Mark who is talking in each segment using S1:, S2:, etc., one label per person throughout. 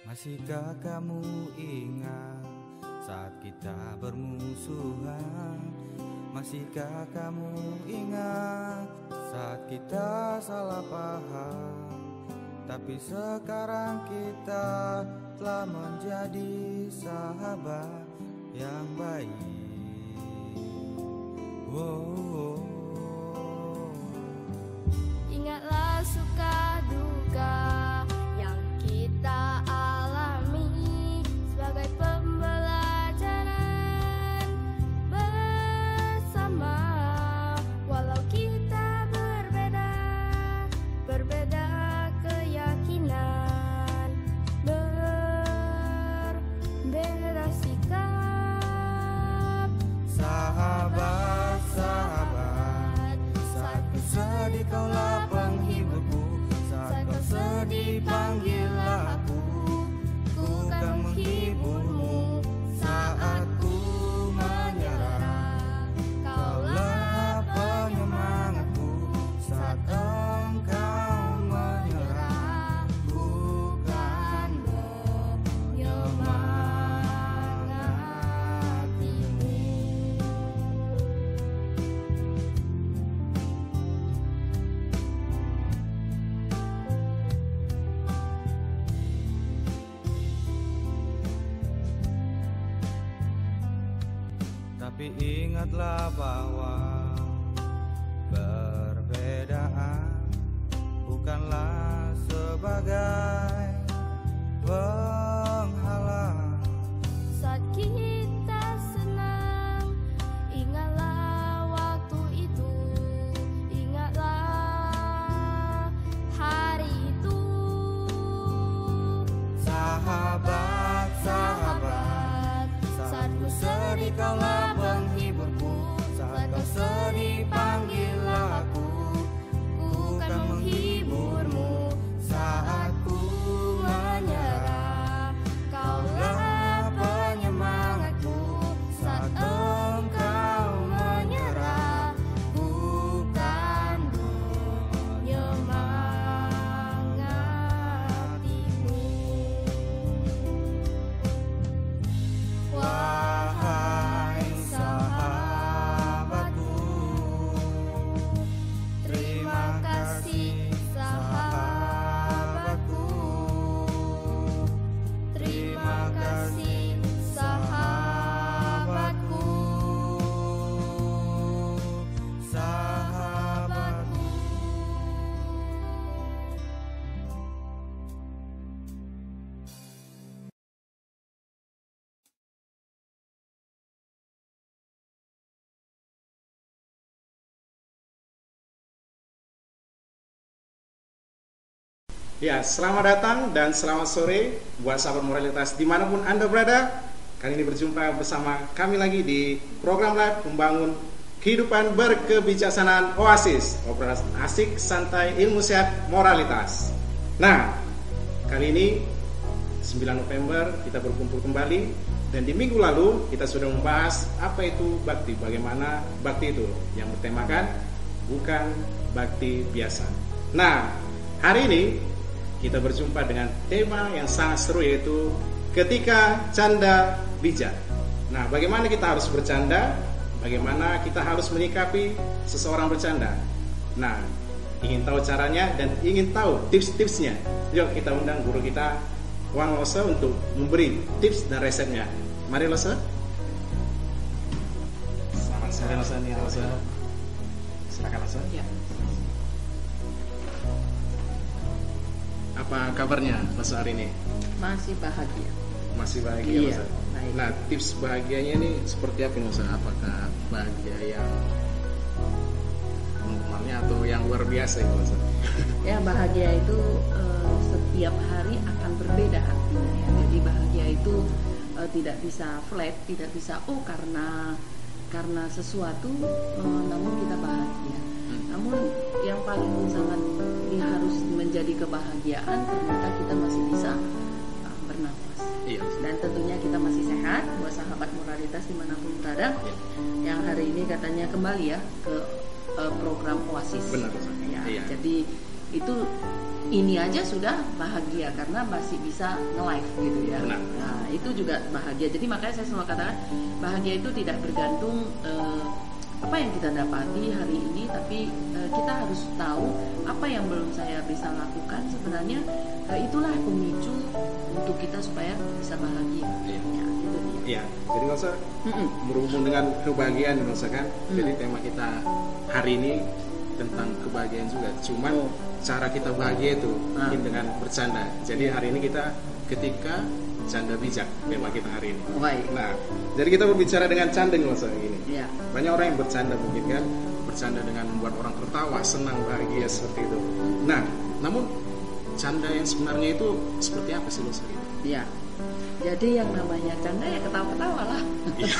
S1: Masihkah kamu ingat saat kita bermusuhan? Masihkah kamu ingat saat kita salah paham? Tapi sekarang kita telah menjadi sahabat yang baik. Wow.
S2: Ingatlah suka duka yang kita alami sebagai pembelajaran bersama. Walau kita berbeda keyakinan, berbeda sikap.
S1: Sahabat, sahabat, saat ku sedih kaulah penghiburku. Saat kau sedih panggillah aku, ku kan menghiburmu. Saat ku menyerah, kaulah penyemangatku. Saat engkau menyerah, ku kan menyemangatimu. Tapi ingatlah bahwa perbedaan bukanlah sebagai penghalang.
S2: Saat kita senang, ingatlah waktu itu, ingatlah hari itu.
S1: Sahabat, sahabat, saat ku sedih kaulah penghiburku. Saat kau sedih panggillah aku, ku kan menghiburmu. Saat ku menyerah, kaulah penyemangatku. Saat engkau menyerah, ku kan menyemangatimu. Wahai sahabatku, terima kasih sahabatku. Terima kasih sahabatku, sahabatku.
S3: Ya, selamat datang dan selamat sore buat sahabat moralitas dimanapun Anda berada. Kali ini berjumpa bersama kami lagi di program live Membangun Kehidupan Berkebijaksanaan Oasis, obrolan asik, santai, ilmu sehat, moralitas. Nah, kali ini 9 November kita berkumpul kembali. Dan di minggu lalu kita sudah membahas apa itu bakti, bagaimana bakti itu, yang bertemakan bukan bakti biasa. Nah, hari ini kita berjumpa dengan tema yang sangat seru, yaitu ketika canda bijak. Nah, bagaimana kita harus bercanda, bagaimana kita harus menyikapi seseorang bercanda. Nah, ingin tahu caranya dan ingin tahu tips-tipsnya, yuk kita undang guru kita Wang Lose untuk memberi tips dan resepnya. Mari Lose. Selamat sore Lose. Silakan Lose.
S4: Ya.
S3: Apa kabarnya Lose hari ini?
S4: Masih bahagia.
S3: Masih bahagia
S4: Iya,
S3: Lose?
S4: baik.
S3: Nah, tips bahagianya ini seperti apa Lose? Apakah bahagia yang normalnya atau yang luar biasa itu Lose?
S4: Ya, bahagia itu setiap hari akan berbeda artinya ya. Jadi bahagia itu tidak bisa flat, tidak bisa karena sesuatu namun kita bahagia. Namun yang paling sangat harus menjadi kebahagiaan ternyata kita masih bisa bernafas.
S3: Iya.
S4: Dan tentunya kita masih sehat buat sahabat moralitas dimanapun berada.
S3: Iya.
S4: Yang hari ini katanya kembali ya ke program Oasis.
S3: Benar.
S4: Ya,
S3: Iya.
S4: jadi itu ini aja sudah bahagia karena masih bisa nge-live gitu ya.
S3: Benar.
S4: Nah, itu juga bahagia. Jadi makanya saya selalu katakan bahagia itu tidak bergantung apa yang kita dapati hari ini, tapi kita harus tahu apa yang belum saya bisa lakukan. Sebenarnya itulah pemicu untuk kita supaya bisa bahagia.
S3: Iya.
S4: Ya, itu dia.
S3: Iya, jadi nggak usah berhubung dengan kebahagiaan, nggak usah kan. Jadi tema kita hari ini tentang kebahagiaan juga. Cuman cara kita bahagia itu mungkin dengan bercanda. Jadi hari ini kita ketika canda bijak tema kita hari ini.
S4: Baik.
S3: Nah, jadi kita berbicara dengan canda nih masa ini.
S4: Ya.
S3: Banyak orang yang bercanda mungkin kan, bercanda dengan membuat orang tertawa, senang, bahagia seperti itu. Nah, namun canda yang sebenarnya itu seperti apa sih Mas?
S4: Ya. Jadi yang namanya canda ya ketawa-ketawa lah.
S3: Iya,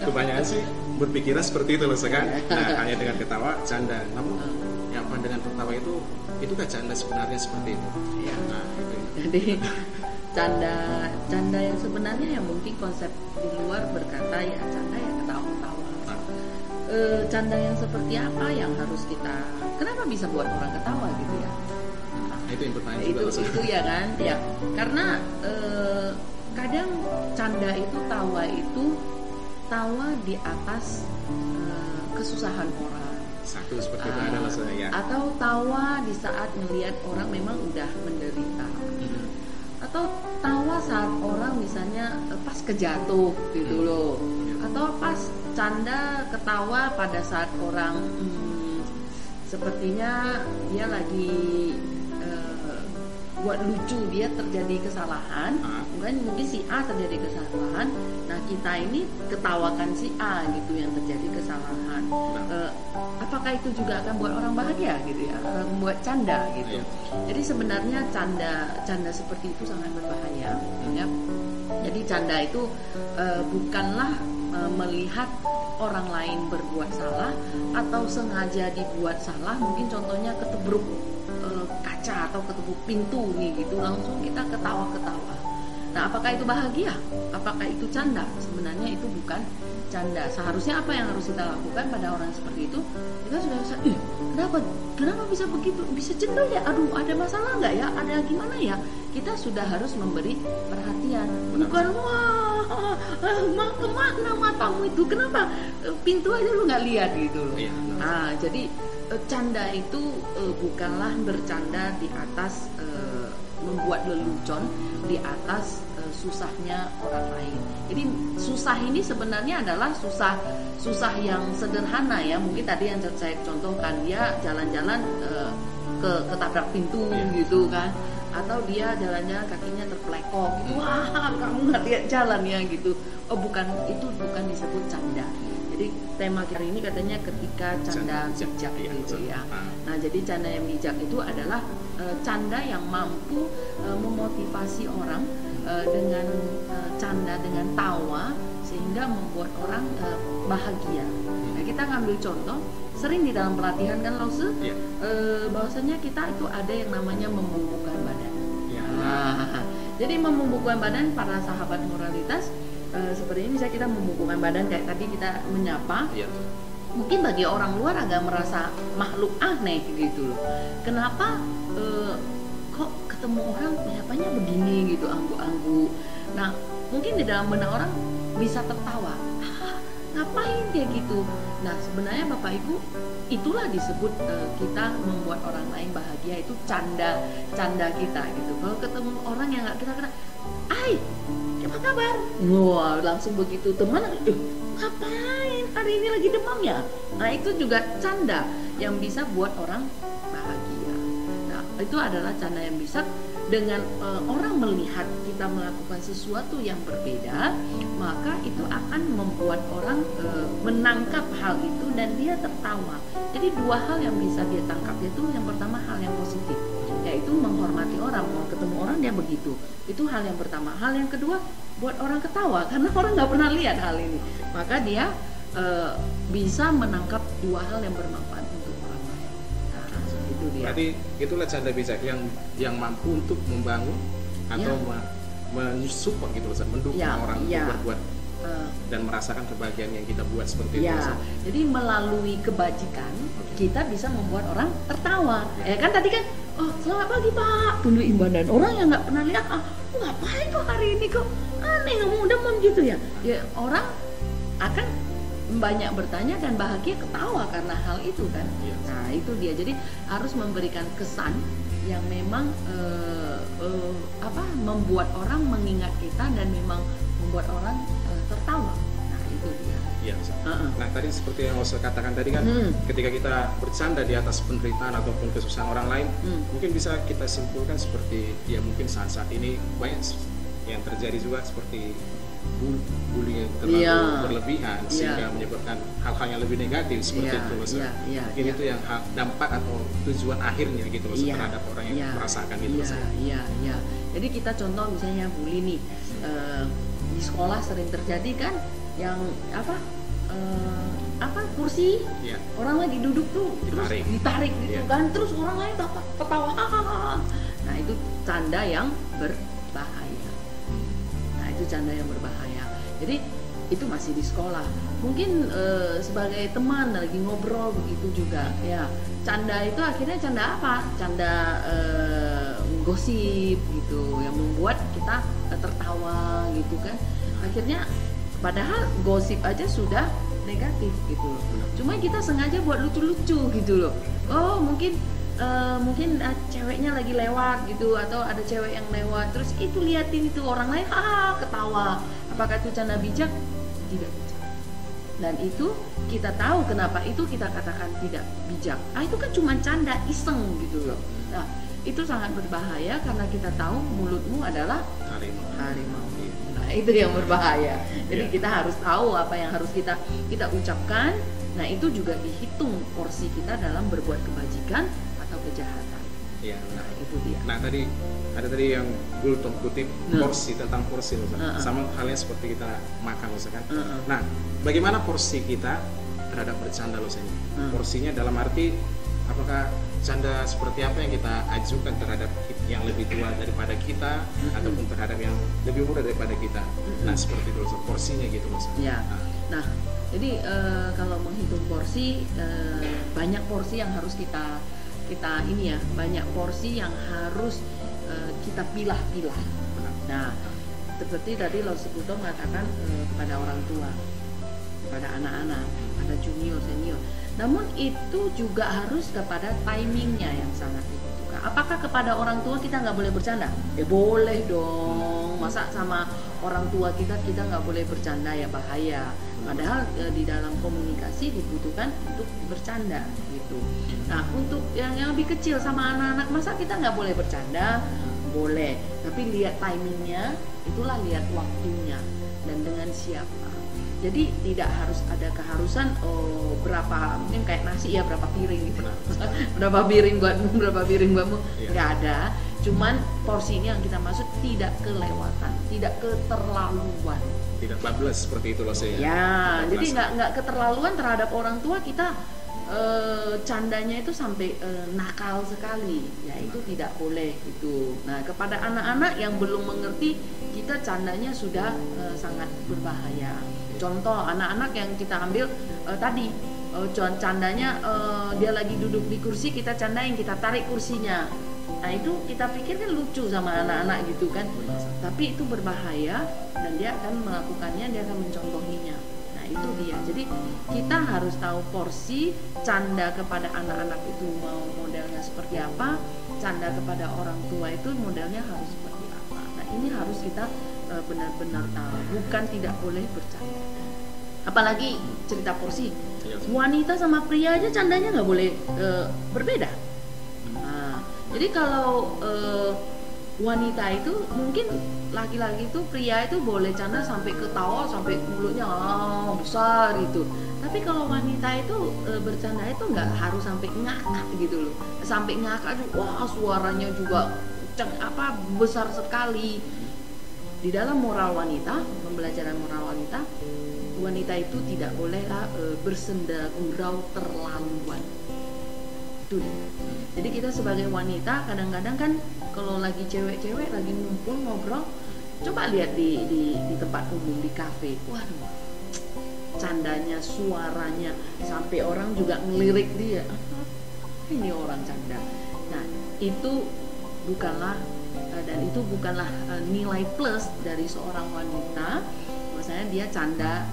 S3: kebanyakan sih berpikiran seperti itu loh kan. Nah, hanya dengan ketawa canda. Namun ya apa dengan tertawa itu kan canda sebenarnya seperti itu.
S4: Ya.
S3: Nah, itu.
S4: Jadi canda yang sebenarnya yang mungkin konsep di luar berkata ya canda ya ketawa-ketawa. Canda yang seperti apa yang harus kita, kenapa bisa buat orang ketawa gitu ya?
S3: Nah, itu yang pertanyaan juga.
S4: Itu ya kan, ya karena kadang canda itu tawa di atas kesusahan orang.
S3: Satu seperti itu adalah saya.
S4: Atau tawa di saat melihat orang memang udah menderita. Atau tawa saat orang misalnya pas kejatuh gitu loh. Atau pas canda ketawa pada saat orang sepertinya dia lagi buat lucu, dia terjadi kesalahan, mungkin si A terjadi kesalahan, nah kita ini ketawakan si A gitu yang terjadi kesalahan. Apakah itu juga akan buat orang bahagia gitu ya, membuat canda gitu. Jadi sebenarnya canda seperti itu sangat berbahaya ya. Jadi canda itu bukanlah melihat orang lain berbuat salah atau sengaja dibuat salah, mungkin contohnya ketebruk kaca atau ketepuk pintu nih gitu, langsung kita ketawa-ketawa. Nah, apakah itu bahagia? Apakah itu canda? Sebenarnya itu bukan canda. Seharusnya apa yang harus kita lakukan pada orang seperti itu? Kita sudah bisa, kenapa bisa begitu? Bisa jenuh ya? Aduh, ada masalah nggak ya? Ada gimana ya? Kita sudah harus memberi perhatian. Bukan wah, kemana matamu itu? Kenapa pintu aja lu nggak lihat gitu loh? Nah, jadi canda itu bukanlah bercanda di atas membuat lelucon di atas susahnya orang lain. Jadi susah ini sebenarnya adalah susah yang sederhana ya. Mungkin tadi yang saya contohkan, dia jalan-jalan ketabrak pintu gitu kan, atau dia jalan-jalan kakinya terpelekok gitu. Wah, kamu nggak lihat jalan ya gitu. Oh, itu bukan disebut canda. Jadi tema hari ini katanya ketika canda bijak gitu ya. Nah, jadi canda yang bijak itu adalah canda yang mampu memotivasi orang dengan canda, dengan tawa, sehingga membuat orang bahagia. Nah, kita ngambil contoh sering di dalam pelatihan kan Lause, bahwasanya kita itu ada yang namanya membungkukkan badan. Nah, jadi membungkukkan badan para sahabat moralitas, seperti ini misalnya kita membungkukkan badan kayak tadi kita menyapa. Mungkin bagi orang luar agak merasa makhluk aneh gitu loh. Kenapa kok ketemu orang menyapanya begini gitu, anggu-anggu. Nah, mungkin di dalam benak orang bisa tertawa. Ngapain kayak gitu? Nah, sebenarnya Bapak Ibu, itulah disebut kita membuat orang lain bahagia, itu canda kita gitu. Kalau ketemu orang yang nggak kira-kira, apa kabar? Wah, langsung begitu teman, ngapain hari ini lagi demam ya? Nah, itu juga canda yang bisa buat orang bahagia. Nah, itu adalah canda yang bisa dengan orang melihat kita melakukan sesuatu yang berbeda, maka itu akan membuat orang menangkap hal itu dan dia tertawa. Jadi dua hal yang bisa dia tangkap, yaitu yang pertama hal yang positif, yaitu menghormati orang, mau ketemu orang dia begitu. Itu hal yang pertama. Hal yang kedua, buat orang ketawa karena orang nggak pernah lihat hal ini, maka dia bisa menangkap dua hal yang bermanfaat untuk orang lain. Nah, itu dia.
S3: Berarti itulah canda bijak yang mampu untuk membangun atau mensupport gitu loh, mendukung orang untuk berbuat dan merasakan kebahagiaan yang kita buat seperti itu.
S4: Jadi melalui kebajikan kita bisa membuat orang tertawa. Ya kan tadi kan oh selamat pagi Pak, tunjukin badan. Orang yang nggak pernah lihat, ngapain kok hari ini kok aneh ngomong demam gitu ya. Ya orang akan banyak bertanya dan bahagia ketawa karena hal itu kan.
S3: Iya.
S4: Nah itu dia, jadi harus memberikan kesan yang memang membuat orang mengingat kita dan memang membuat orang tertawa. Nah itu dia.
S3: Iya. Nah tadi seperti yang Osa katakan tadi kan, ketika kita bercanda di atas penderitaan ataupun kesusahan orang lain, mungkin bisa kita simpulkan seperti ya mungkin saat-saat ini banyak yang terjadi juga seperti bullying yang terlalu berlebihan sehingga menyebabkan hal-hal yang lebih negatif seperti itu loh. Mungkin itu yang dampak atau tujuan akhirnya gitu loh terhadap orang yang merasakan itu.
S4: Iya. Jadi kita contoh misalnya bully nih di sekolah sering terjadi kan yang kursi orang lagi duduk tuh terus ditarik gitu kan, terus orang lain ketawa. Nah itu canda yang berbahaya. Itu canda yang berbahaya. Jadi itu masih di sekolah. Mungkin sebagai teman lagi ngobrol begitu juga ya. Canda itu akhirnya canda apa? Canda gosip gitu yang membuat kita tertawa gitu kan. Akhirnya padahal gosip aja sudah negatif gitu loh. Cuma kita sengaja buat lucu-lucu gitu loh. Oh mungkin ceweknya lagi lewat gitu, atau ada cewek yang lewat terus itu liatin itu orang lain ketawa. Apakah itu canda bijak? Tidak bijak. Dan itu kita tahu kenapa itu kita katakan tidak bijak. Itu kan cuma canda iseng gitu loh. Nah itu sangat berbahaya karena kita tahu mulutmu adalah harimau. Nah itu yang berbahaya. Jadi kita harus tahu apa yang harus kita ucapkan. Nah itu juga dihitung porsi kita dalam berbuat kebajikan atau kejahatan.
S3: Iya,
S4: nah itu dia.
S3: Nah tadi ada yang Gultom kutip porsi, tentang porsi loh, sama halnya seperti kita makan loh kan. Nah bagaimana porsi kita terhadap bercanda loh ini? Porsinya dalam arti apakah canda seperti apa yang kita ajukan terhadap yang lebih tua daripada kita ataupun terhadap yang lebih muda daripada kita. Nah seperti itu loh, porsinya gitu loh.
S4: Ya. Nah jadi kalau menghitung porsi, banyak porsi yang harus kita ini ya, banyak porsi yang harus kita pilah-pilah. Nah, seperti tadi Lao Sekuto mengatakan kepada orang tua, kepada anak-anak, ada junior, senior. Namun itu juga harus kepada timingnya yang sangat dibutuhkan. Apakah kepada orang tua kita nggak boleh bercanda? Boleh dong. Masa sama orang tua kita nggak boleh bercanda, ya bahaya. Padahal di dalam komunikasi dibutuhkan untuk bercanda gitu. Nah untuk yang lebih kecil sama anak-anak, masa kita nggak boleh bercanda? Boleh, tapi lihat timingnya, itulah lihat waktunya dan dengan siapa. Jadi tidak harus ada keharusan berapa, mungkin kayak nasi ya berapa piring gitu. Berapa piring buatmu, nggak ada. Cuman porsinya yang kita maksud tidak kelewatan, tidak keterlaluan.
S3: Tidak bablas seperti itu loh saya.
S4: Ya, jadi nggak keterlaluan terhadap orang tua kita. Candanya itu sampai nakal sekali, ya itu tidak boleh gitu. Nah kepada anak-anak yang belum mengerti, kita candanya sudah sangat berbahaya. Contoh anak-anak yang kita ambil tadi, candanya dia lagi duduk di kursi, kita candain, kita tarik kursinya. Nah itu kita pikir kan lucu sama anak-anak gitu kan, tapi itu berbahaya dan dia akan melakukannya, dia akan mencontohinya. Itu dia. Jadi kita harus tahu porsi canda kepada anak-anak itu mau modelnya seperti apa, canda kepada orang tua itu modelnya harus seperti apa. Nah ini harus kita benar-benar tahu, bukan tidak boleh bercanda. Apalagi cerita porsi, wanita sama pria aja candanya nggak boleh berbeda. Nah, jadi kalau wanita itu mungkin laki-laki itu, pria itu boleh canda sampai ketawa sampai mulutnya besar gitu. Tapi kalau wanita itu bercanda itu nggak harus sampai ngakak gitu loh. Sampai ngakak itu wah suaranya juga besar sekali. Di dalam moral wanita, pembelajaran moral wanita, wanita itu tidak bolehlah bersenda gurau terlaluan. Itu. Jadi kita sebagai wanita kadang-kadang kan kalau lagi cewek-cewek lagi ngumpul ngobrol, coba lihat di tempat umum, di kafe, waduh, candanya, suaranya sampai orang juga ngelirik dia. Ini orang canda. Nah itu bukanlah nilai plus dari seorang wanita. Misalnya dia canda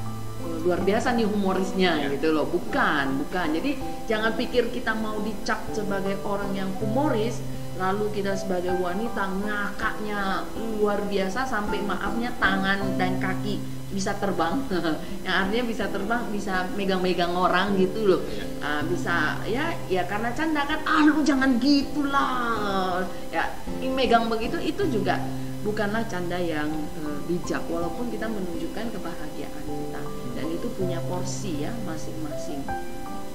S4: luar biasa nih humorisnya gitu loh, bukan. Jadi jangan pikir kita mau dicap sebagai orang yang humoris lalu kita sebagai wanita ngakaknya luar biasa sampai maafnya tangan dan kaki bisa terbang. Yang artinya bisa terbang, bisa megang-megang orang gitu loh. Bisa ya karena canda kan, lu jangan gitulah. Ya, megang begitu itu juga bukanlah canda yang bijak, walaupun kita menunjukkan kebahagiaan kita dan itu punya porsi ya masing-masing.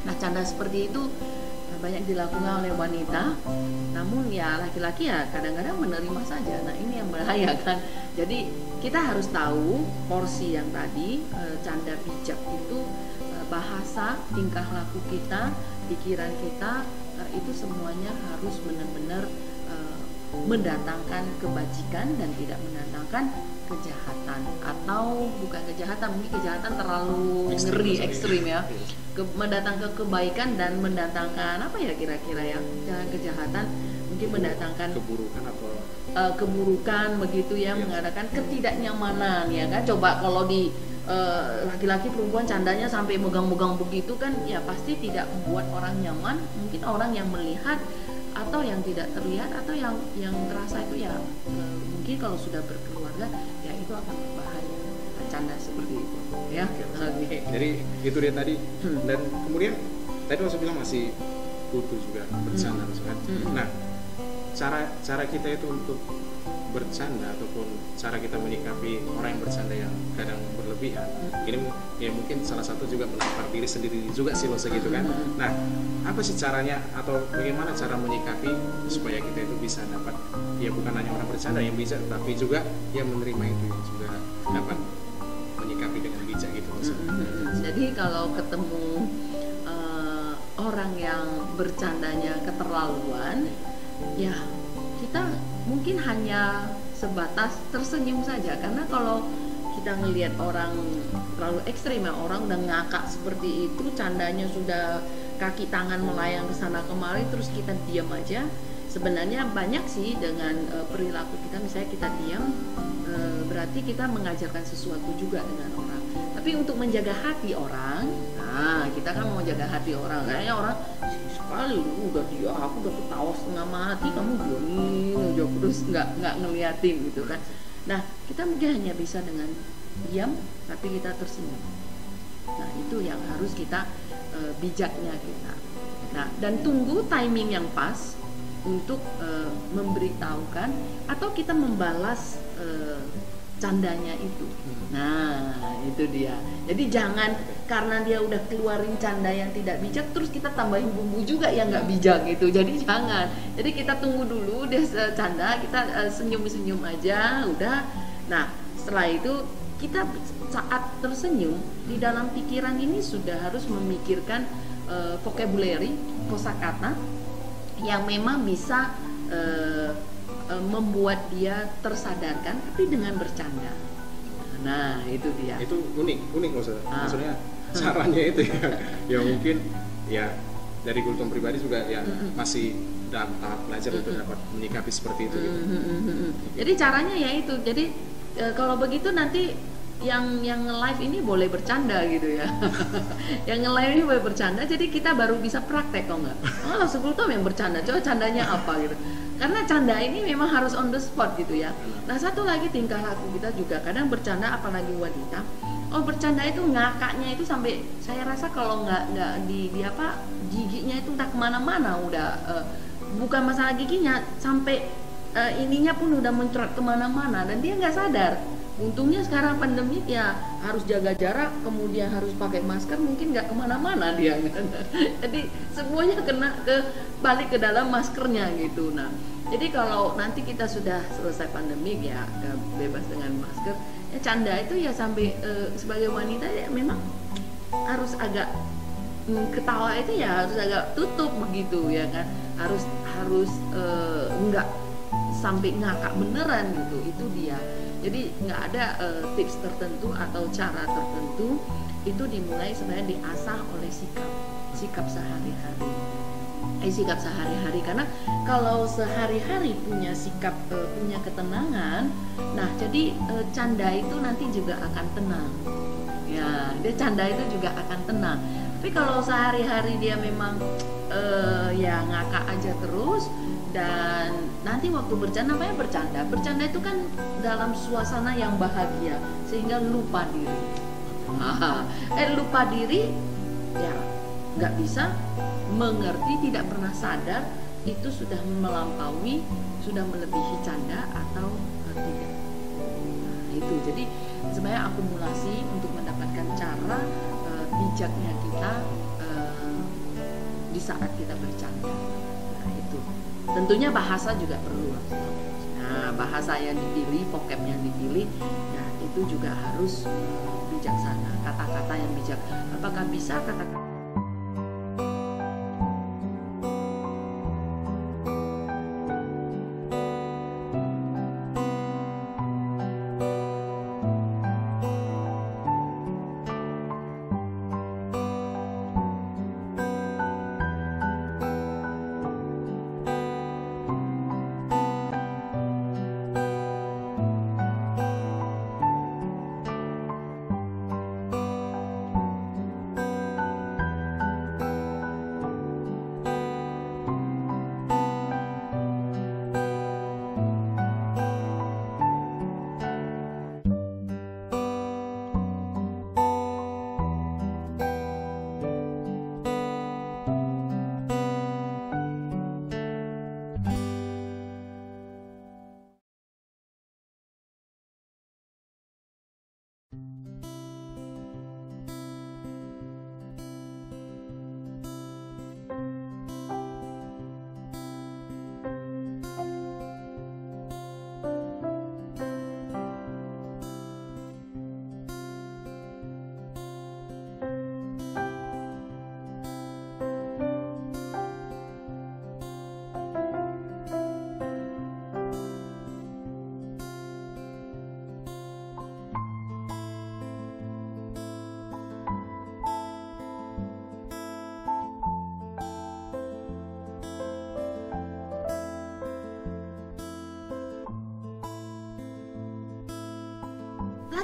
S4: Nah, canda seperti itu banyak dilakukan oleh wanita, namun ya laki-laki ya kadang-kadang menerima saja. Nah, ini yang membahayakan. Jadi kita harus tahu porsi yang tadi, canda bijak itu bahasa, tingkah laku kita, pikiran kita, itu semuanya harus benar-benar mendatangkan kebajikan dan tidak mendatangkan kejahatan, atau bukan kejahatan, mungkin kejahatan terlalu ngeri, ekstrim ya. Mendatangkan kebaikan dan mendatangkan apa ya kira-kira ya, jangan kejahatan, mungkin mendatangkan
S3: keburukan atau
S4: keburukan begitu ya, mengadakan ketidaknyamanan ya kan. Coba kalau di laki-laki perempuan candanya sampai megang-megang begitu kan, ya pasti tidak membuat orang nyaman. Mungkin orang yang melihat atau yang tidak terlihat atau yang terasa itu ya mungkin kalau sudah berkeluarga ya itu akan berbahaya, canda seperti itu ya. Okay.
S3: Jadi itu dia tadi. Dan kemudian tadi Mas bilang masih butuh juga bercanda kan. Nah, cara kita itu untuk bercanda ataupun cara kita menyikapi orang yang bercanda yang kadang berlebihan, ini ya mungkin salah satu juga menampar diri sendiri juga sih masa gitu kan. Nah, apa sih caranya atau bagaimana cara menyikapi supaya kita itu bisa dapat, ya bukan hanya orang bercanda yang bijak, tapi juga yang menerima itu yang juga dapat menyikapi dengan bijak gitu maksudnya.
S4: Jadi kalau ketemu orang yang bercandanya keterlaluan, ya kita mungkin hanya sebatas tersenyum saja, karena kalau kita ngelihat orang terlalu ekstrim ya, orang udah ngakak seperti itu, candanya sudah kaki tangan melayang ke sana kemari, terus kita diam aja. Sebenarnya banyak sih dengan perilaku kita, misalnya kita diam, berarti kita mengajarkan sesuatu juga dengan orang. Tapi untuk menjaga hati orang, nah kita kan mau jaga hati orang, kayaknya orang sekali udah dia, aku udah ketawa setengah mati, kamu diamin aja terus nggak ngeliatin gitu kan. Nah, kita mungkin hanya bisa dengan diam, tapi kita tersenyum. Nah, itu yang harus kita bijaknya kita. Nah, dan tunggu timing yang pas untuk memberitahukan atau kita membalas candanya itu. Nah, itu dia. Jadi jangan karena dia udah keluarin canda yang tidak bijak terus kita tambahin bumbu juga yang nggak bijak gitu. Jadi jangan. Jadi kita tunggu dulu dia canda, kita senyum-senyum aja, udah. Nah, setelah itu kita saat tersenyum di dalam pikiran ini sudah harus memikirkan vocabulary, kosakata yang memang bisa membuat dia tersadarkan, tapi dengan bercanda. Nah, itu dia.
S3: Itu unik maksudnya caranya itu ya mungkin ya dari kultum pribadi juga ya masih dalam tahap belajar untuk dapat menyikapi seperti itu gitu.
S4: Jadi caranya ya itu. Jadi kalau begitu nanti yang nge-live ini boleh bercanda gitu ya. Yang nge-live ini boleh bercanda, jadi kita baru bisa praktek kok enggak. Oh, 10 tahun yang bercanda, coba candanya apa gitu. Karena canda ini memang harus on the spot gitu ya. Nah, satu lagi tingkah laku kita juga kadang bercanda, apalagi wanita. Oh, bercanda itu ngakaknya itu sampai saya rasa kalau nggak di apa giginya itu entah kemana-mana udah bukan masalah giginya, sampai ininya pun udah mencerot kemana-mana dan dia nggak sadar. Untungnya sekarang pandemi ya harus jaga jarak, kemudian harus pakai masker, mungkin nggak kemana-mana dia. Jadi semuanya balik ke dalam maskernya gitu. Nah, jadi kalau nanti kita sudah selesai pandemi ya bebas dengan masker, ya canda itu ya sampai sebagai wanita ya memang harus agak ketawa itu ya harus agak tutup begitu ya kan. Harus nggak sampai ngakak beneran gitu. Itu dia. Jadi nggak ada tips tertentu atau cara tertentu, itu dimulai sebenarnya diasah oleh sikap sehari-hari. sikap sehari-hari. Karena kalau sehari-hari punya sikap, punya ketenangan, nah jadi canda itu nanti juga akan tenang. Ya, dia canda itu juga akan tenang. Tapi kalau sehari-hari dia memang ya ngakak aja terus, dan nanti waktu bercanda, namanya bercanda itu kan dalam suasana yang bahagia sehingga lupa diri. Lupa diri ya nggak bisa mengerti, tidak pernah sadar itu sudah melampaui, sudah melebihi canda atau tidak. Nah, itu jadi sebenarnya akumulasi untuk mendapatkan cara bijaknya kita di saat kita bercanda. Nah, itu tentunya bahasa juga perlu. Nah, bahasa yang dipilih, vocab yang dipilih, nah itu juga harus bijaksana, kata-kata yang bijak. Apakah bisa kata-kata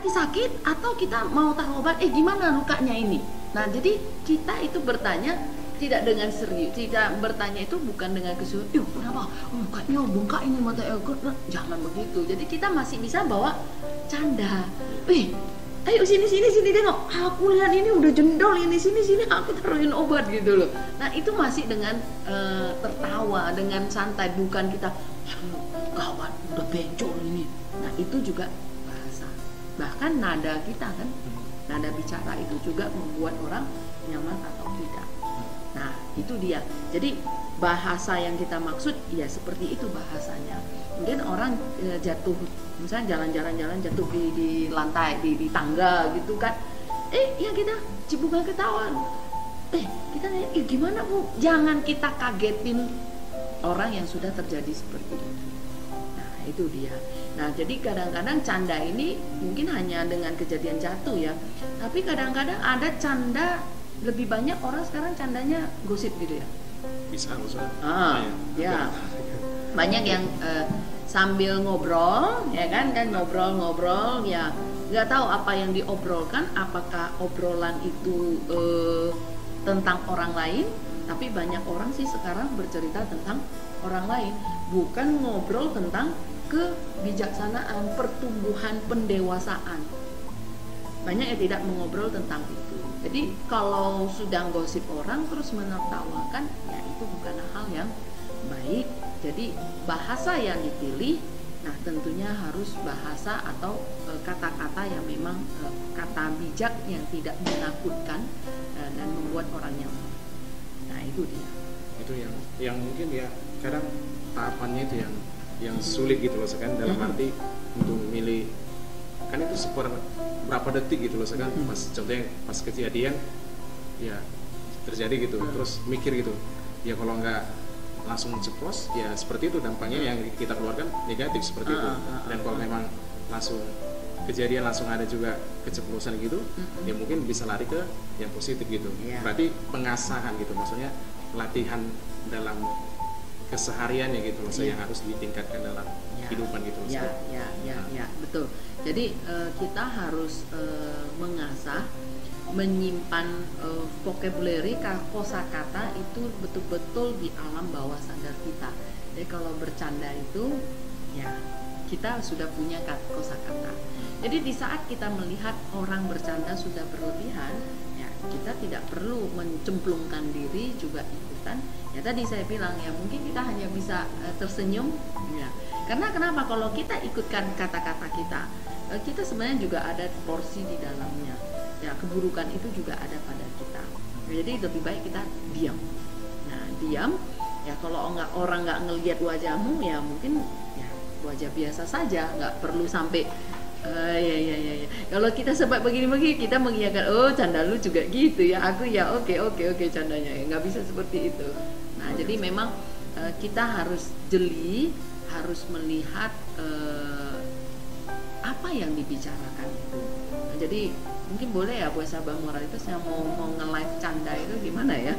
S4: lagi sakit atau kita mau taruh obat, gimana lukanya ini. Nah jadi kita itu bertanya tidak dengan serius, tidak bertanya itu bukan dengan keseriusan, kenapa lukanya bengkak ini mata jangan begitu. Jadi kita masih bisa bawa canda, ayo sini tengok, aku lihat ini udah jendol ini, sini aku taruhin obat gitu loh. Nah itu masih dengan tertawa, dengan santai, bukan kita gawat udah bencol ini. Nah itu juga bahasa. Bahkan nada kita kan, nada bicara itu juga membuat orang nyaman atau tidak. Nah itu dia. Jadi bahasa yang kita maksud ya seperti itu bahasanya. Mungkin orang jatuh, misalnya jalan-jalan jatuh di lantai, di tangga gitu kan, yang kita cibukan ketahuan, kita nanya, gimana bu? Jangan kita kagetin orang yang sudah terjadi seperti itu. Nah itu dia. Nah jadi kadang-kadang canda ini mungkin hanya dengan kejadian jatuh ya, tapi kadang-kadang ada canda, lebih banyak orang sekarang candanya gosip gitu ya.
S3: Bisa
S4: Ya banyak yang sambil ngobrol ya kan ngobrol ya, nggak tahu apa yang diobrolkan, apakah obrolan itu tentang orang lain, tapi banyak orang sih sekarang bercerita tentang orang lain, bukan ngobrol tentang kebijaksanaan, pertumbuhan, pendewasaan. Banyak yang tidak mengobrol tentang itu. Jadi kalau sudah gosip orang terus menertawakan, ya itu bukan hal yang baik. Jadi bahasa yang dipilih, nah tentunya harus bahasa atau kata-kata yang memang kata bijak yang tidak menakutkan dan membuat orang nyaman. Nah itu dia. Itu
S3: yang mungkin ya kadang tahapannya itu yang sulit gitu loh sekarang, dalam arti untuk memilih kan itu berapa detik gitu loh sekarang, pas contohnya pas kejadian ya terjadi gitu, terus mikir gitu ya, kalau nggak langsung ceplos ya seperti itu dampaknya yang kita keluarkan negatif seperti itu. Dan kalau memang langsung kejadian langsung ada juga keceplosan gitu, ya mungkin bisa lari ke yang positif gitu. Berarti pengasahan gitu, maksudnya latihan dalam kesehariannya gitu loh,
S4: Iya.
S3: yang harus ditingkatkan dalam kehidupan gitu loh.
S4: Ya, betul. Jadi kita harus mengasah, menyimpan vocabulary, kosakata itu betul-betul di alam bawah sadar kita. Jadi kalau bercanda itu, ya kita sudah punya kosakata. Jadi di saat kita melihat orang bercanda sudah berlebihan, ya kita tidak perlu mencemplungkan diri juga ikutan. Ya tadi saya bilang ya mungkin kita hanya bisa tersenyum, ya. Karena kenapa? Kalau kita ikutkan kata-kata kita, kita sebenarnya juga ada porsi di dalamnya. Ya keburukan itu juga ada pada kita. Jadi lebih baik kita diam. Nah diam. Ya kalau orang nggak ngelihat wajahmu, ya mungkin ya wajah biasa saja, nggak perlu sampai ya. Kalau kita sebab begini-begini, kita mengiyakan, oh canda lu juga gitu ya, aku ya oke candanya, ya nggak bisa seperti itu. Nah jadi memang kita harus jeli, harus melihat apa yang dibicarakan itu. Nah, jadi mungkin boleh ya buat sahabat moralitas yang mau nge-live canda itu gimana ya?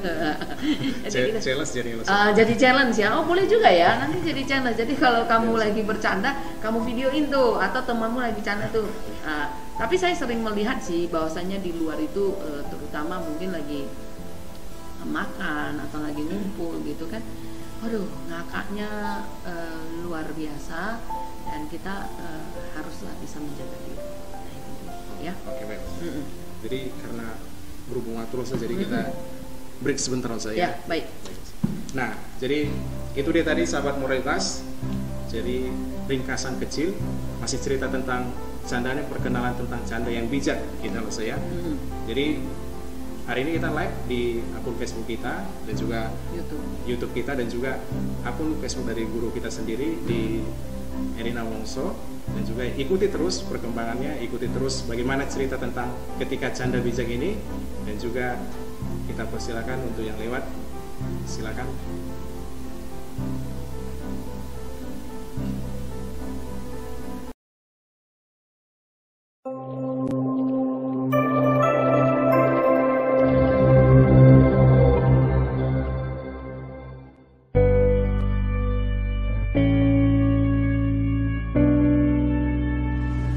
S4: Jadi challenge ya. Oh boleh juga ya. Nanti jadi challenge. Jadi kalau kamu lagi bercanda, kamu videoin tuh, atau temanmu lagi canda tuh. Tapi saya sering melihat sih bahwasanya di luar itu terutama mungkin lagi makan atau lagi ngumpul gitu kan. Waduh, ngakaknya luar biasa, dan kita haruslah bisa menjaga diri. Ya.
S3: Oke, baik. Jadi karena berhubung waktu saja, jadi kita break sebentar saja.
S4: Ya, baik.
S3: Nah, jadi itu dia tadi sahabat moralitas. Jadi ringkasan kecil, masih cerita tentang candanya, perkenalan tentang canda yang bijak kita loh saya. Jadi hari ini kita live di akun Facebook kita dan juga YouTube kita, dan juga akun Facebook dari guru kita sendiri di Erina Wongso, dan juga ikuti terus perkembangannya, ikuti terus bagaimana cerita tentang ketika canda bijak ini, dan juga kita persilakan untuk yang lewat, silakan.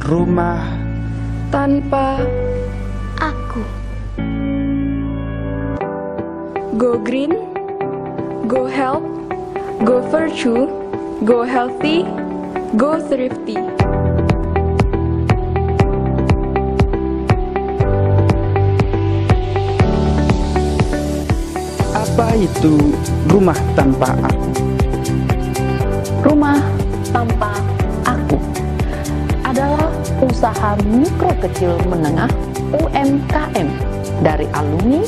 S1: Rumah
S2: tanpa aku. Go green, go health, go virtue, go healthy, go thrifty.
S1: apa itu rumah tanpa aku?
S4: Rumah tanpa aku adalah usaha mikro kecil menengah UMKM dari alumni,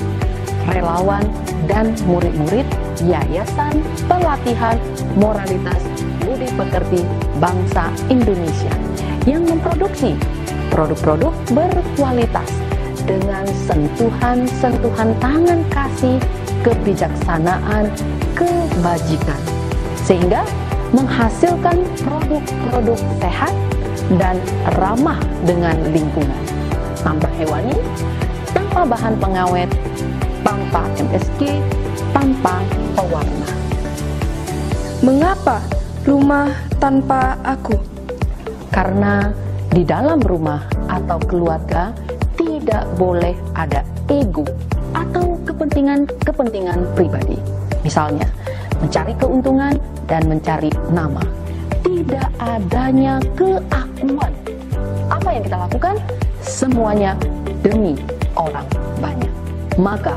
S4: relawan, dan murid-murid Yayasan Pelatihan Moralitas Budi Pekerti Bangsa Indonesia yang memproduksi produk-produk berkualitas dengan sentuhan-sentuhan tangan kasih, kebijaksanaan, kebajikan, sehingga menghasilkan produk-produk sehat dan ramah dengan lingkungan, tanpa hewani, tanpa bahan pengawet, tanpa MSG, tanpa pewarna.
S2: Mengapa rumah tanpa aku?
S4: Karena di dalam rumah atau keluarga tidak boleh ada ego atau kepentingan pribadi. Misalnya, mencari keuntungan dan mencari nama. Tidak adanya keakuan. Apa yang kita lakukan? Semuanya demi orang banyak. Maka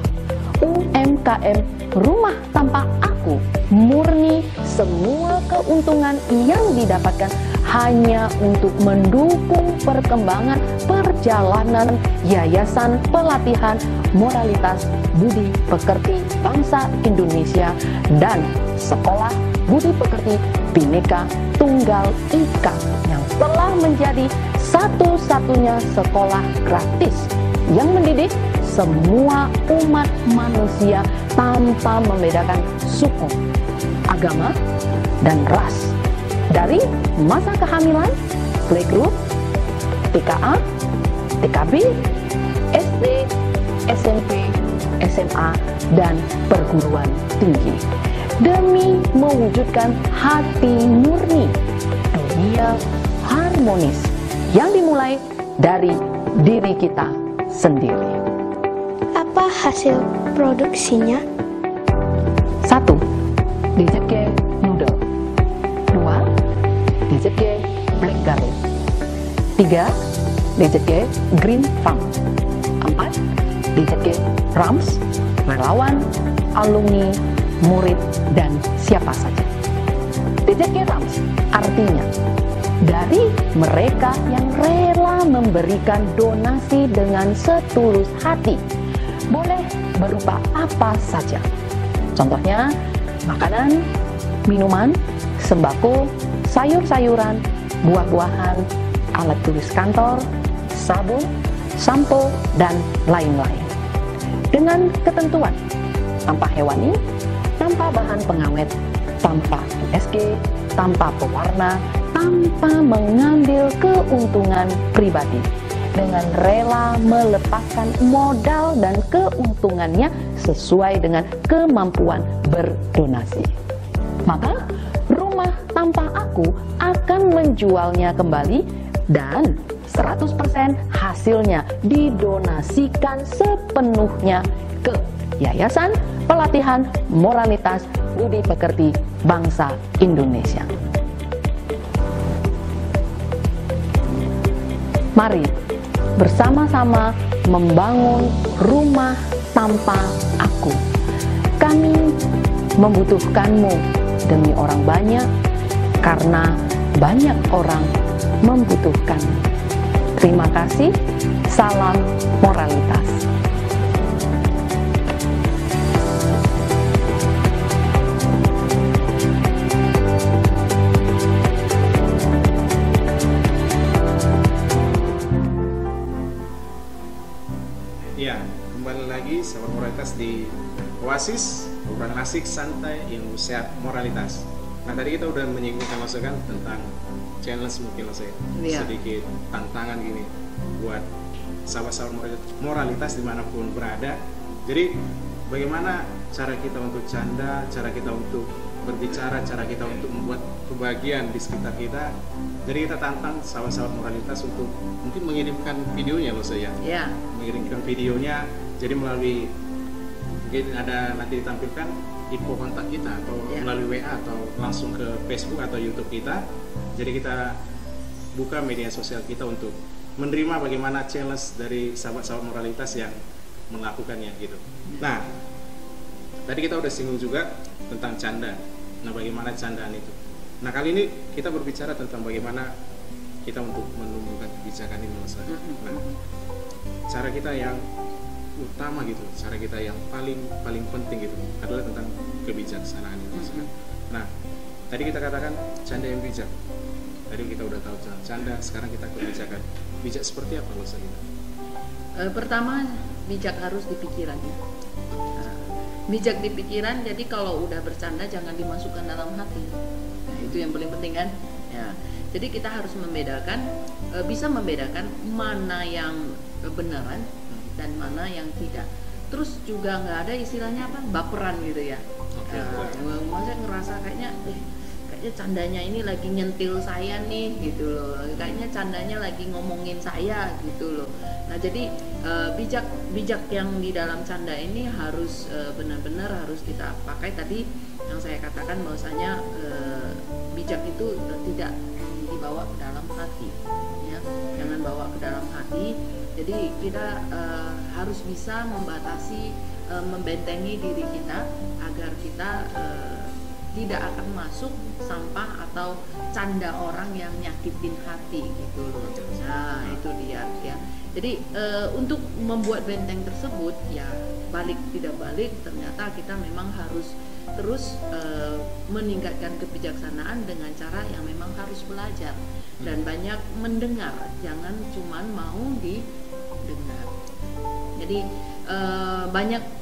S4: UMKM Rumah Tanpa Aku murni semua keuntungan yang didapatkan hanya untuk mendukung perkembangan perjalanan Yayasan Pelatihan Moralitas Budi Pekerti Bangsa Indonesia dan Sekolah Budi Pekerti Bhinneka Tunggal Ika yang telah menjadi satu-satunya sekolah gratis yang mendidik semua umat manusia tanpa membedakan suku, agama, dan ras. Dari masa kehamilan, playgroup, TKA, TKB, SD, SMP,
S5: SMA, dan perguruan tinggi. Demi mewujudkan hati murni, dunia harmonis yang dimulai dari diri kita sendiri.
S6: Apa hasil produksinya?
S5: 1. DZG Noodle. 2. DZG Black Garlic. 3. DZG Green Farm. 4. DZG Rams, relawan, alumni, murid, dan siapa saja. DZG Rams artinya dari mereka yang rela memberikan donasi dengan setulus hati. Boleh berupa apa saja. Contohnya makanan, minuman, sembako, sayur-sayuran, buah-buahan, alat tulis kantor, sabun, sampo, dan lain-lain. Dengan ketentuan tanpa hewani, tanpa bahan pengawet, tanpa USG, tanpa pewarna, tanpa mengambil keuntungan pribadi, dengan rela melepaskan modal dan keuntungannya sesuai dengan kemampuan berdonasi. Maka Rumah Tanpa Aku akan menjualnya kembali dan 100% hasilnya didonasikan sepenuhnya ke Yayasan Pelatihan Moralitas Budi Pekerti Bangsa Indonesia. Mari bersama-sama membangun Rumah Tanpa Aku. Kami membutuhkanmu demi orang banyak, karena banyak orang membutuhkan. Terima kasih. Salam moralitas.
S3: Ya, kembali lagi sahabat moralitas di Oasis, obrolan asik, santai, ilmu sehat, moralitas. Nah, tadi kita udah menyinggung masukan tentang challenge mungkin lah saya, sedikit tantangan gini buat sahabat-sahabat moralitas dimanapun berada. Jadi bagaimana cara kita untuk canda, cara kita untuk berbicara, cara kita untuk membuat kebahagiaan di sekitar kita. Jadi kita tantang sahabat-sahabat moralitas untuk mungkin mengirimkan videonya loh saya.
S4: Ya.
S3: Mengirimkan videonya, jadi melalui mungkin ada nanti ditampilkan info kontak kita atau melalui WA atau langsung ke Facebook atau YouTube kita. Jadi kita buka media sosial kita untuk menerima bagaimana challenge dari sahabat-sahabat moralitas yang melakukannya gitu. Nah, tadi kita udah singgung juga tentang canda. Nah, bagaimana candaan itu? Nah, kali ini kita berbicara tentang bagaimana kita untuk menumbuhkan kebijakan ini maksudnya. Nah, cara kita yang utama gitu, cara kita yang paling penting gitu adalah tentang kebijaksanaan itu maksudnya. Nah, tadi kita katakan canda yang bijak. Tadi kita udah tahu canda, sekarang kita kebijakan. Bijak seperti apa maksudnya?
S4: Pertama, bijak harus di pikiran ya. Bijak di pikiran, jadi kalau udah bercanda jangan dimasukkan dalam hati. Nah, itu yang paling penting kan? Ya. Jadi kita harus membedakan, bisa membedakan mana yang kebenaran dan mana yang tidak. Terus juga nggak ada istilahnya apa, baperan gitu ya. Maksudnya ngerasa kayaknya candanya ini lagi nyentil saya nih gitu loh, kayaknya candanya lagi ngomongin saya gitu loh. Nah, jadi bijak yang di dalam canda ini harus benar-benar harus kita pakai. Tadi yang saya katakan bahwasanya bijak itu tidak dibawa ke dalam hati ya, jangan bawa ke dalam hati. Jadi kita harus bisa membatasi, membentengi diri kita agar kita tidak akan masuk sampah atau canda orang yang nyakitin hati gitu loh. Nah, itu dia ya. Jadi untuk membuat benteng tersebut ya, balik tidak balik, ternyata kita memang harus terus meningkatkan kebijaksanaan dengan cara yang memang harus belajar dan banyak mendengar, jangan cuman mau didengar. Jadi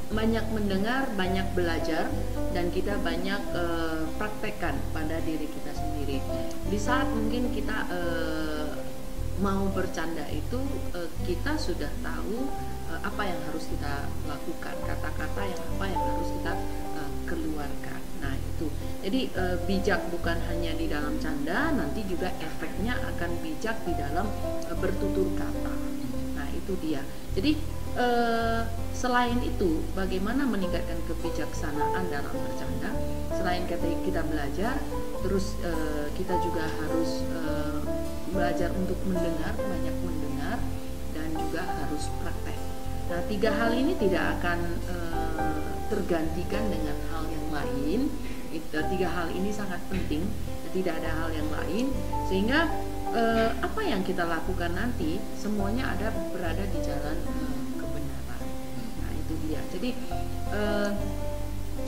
S4: banyak mendengar, banyak belajar, dan kita banyak praktekkan pada diri kita sendiri. Di saat mungkin kita mau bercanda itu kita sudah tahu apa yang harus kita lakukan, kata-kata yang apa yang harus kita keluarkan. Nah itu, jadi bijak bukan hanya di dalam canda, nanti juga efeknya akan bijak di dalam bertutur kata. Nah itu dia. Jadi selain itu, bagaimana meningkatkan kebijaksanaan dalam bercanda? Selain kita belajar, terus kita juga harus belajar untuk mendengar, banyak mendengar, dan juga harus praktek. Nah, 3 hal ini tidak akan tergantikan dengan hal yang lain. 3 hal ini sangat penting, tidak ada hal yang lain, sehingga apa yang kita lakukan nanti semuanya berada di jalan kebenaran. Nah itu dia. Jadi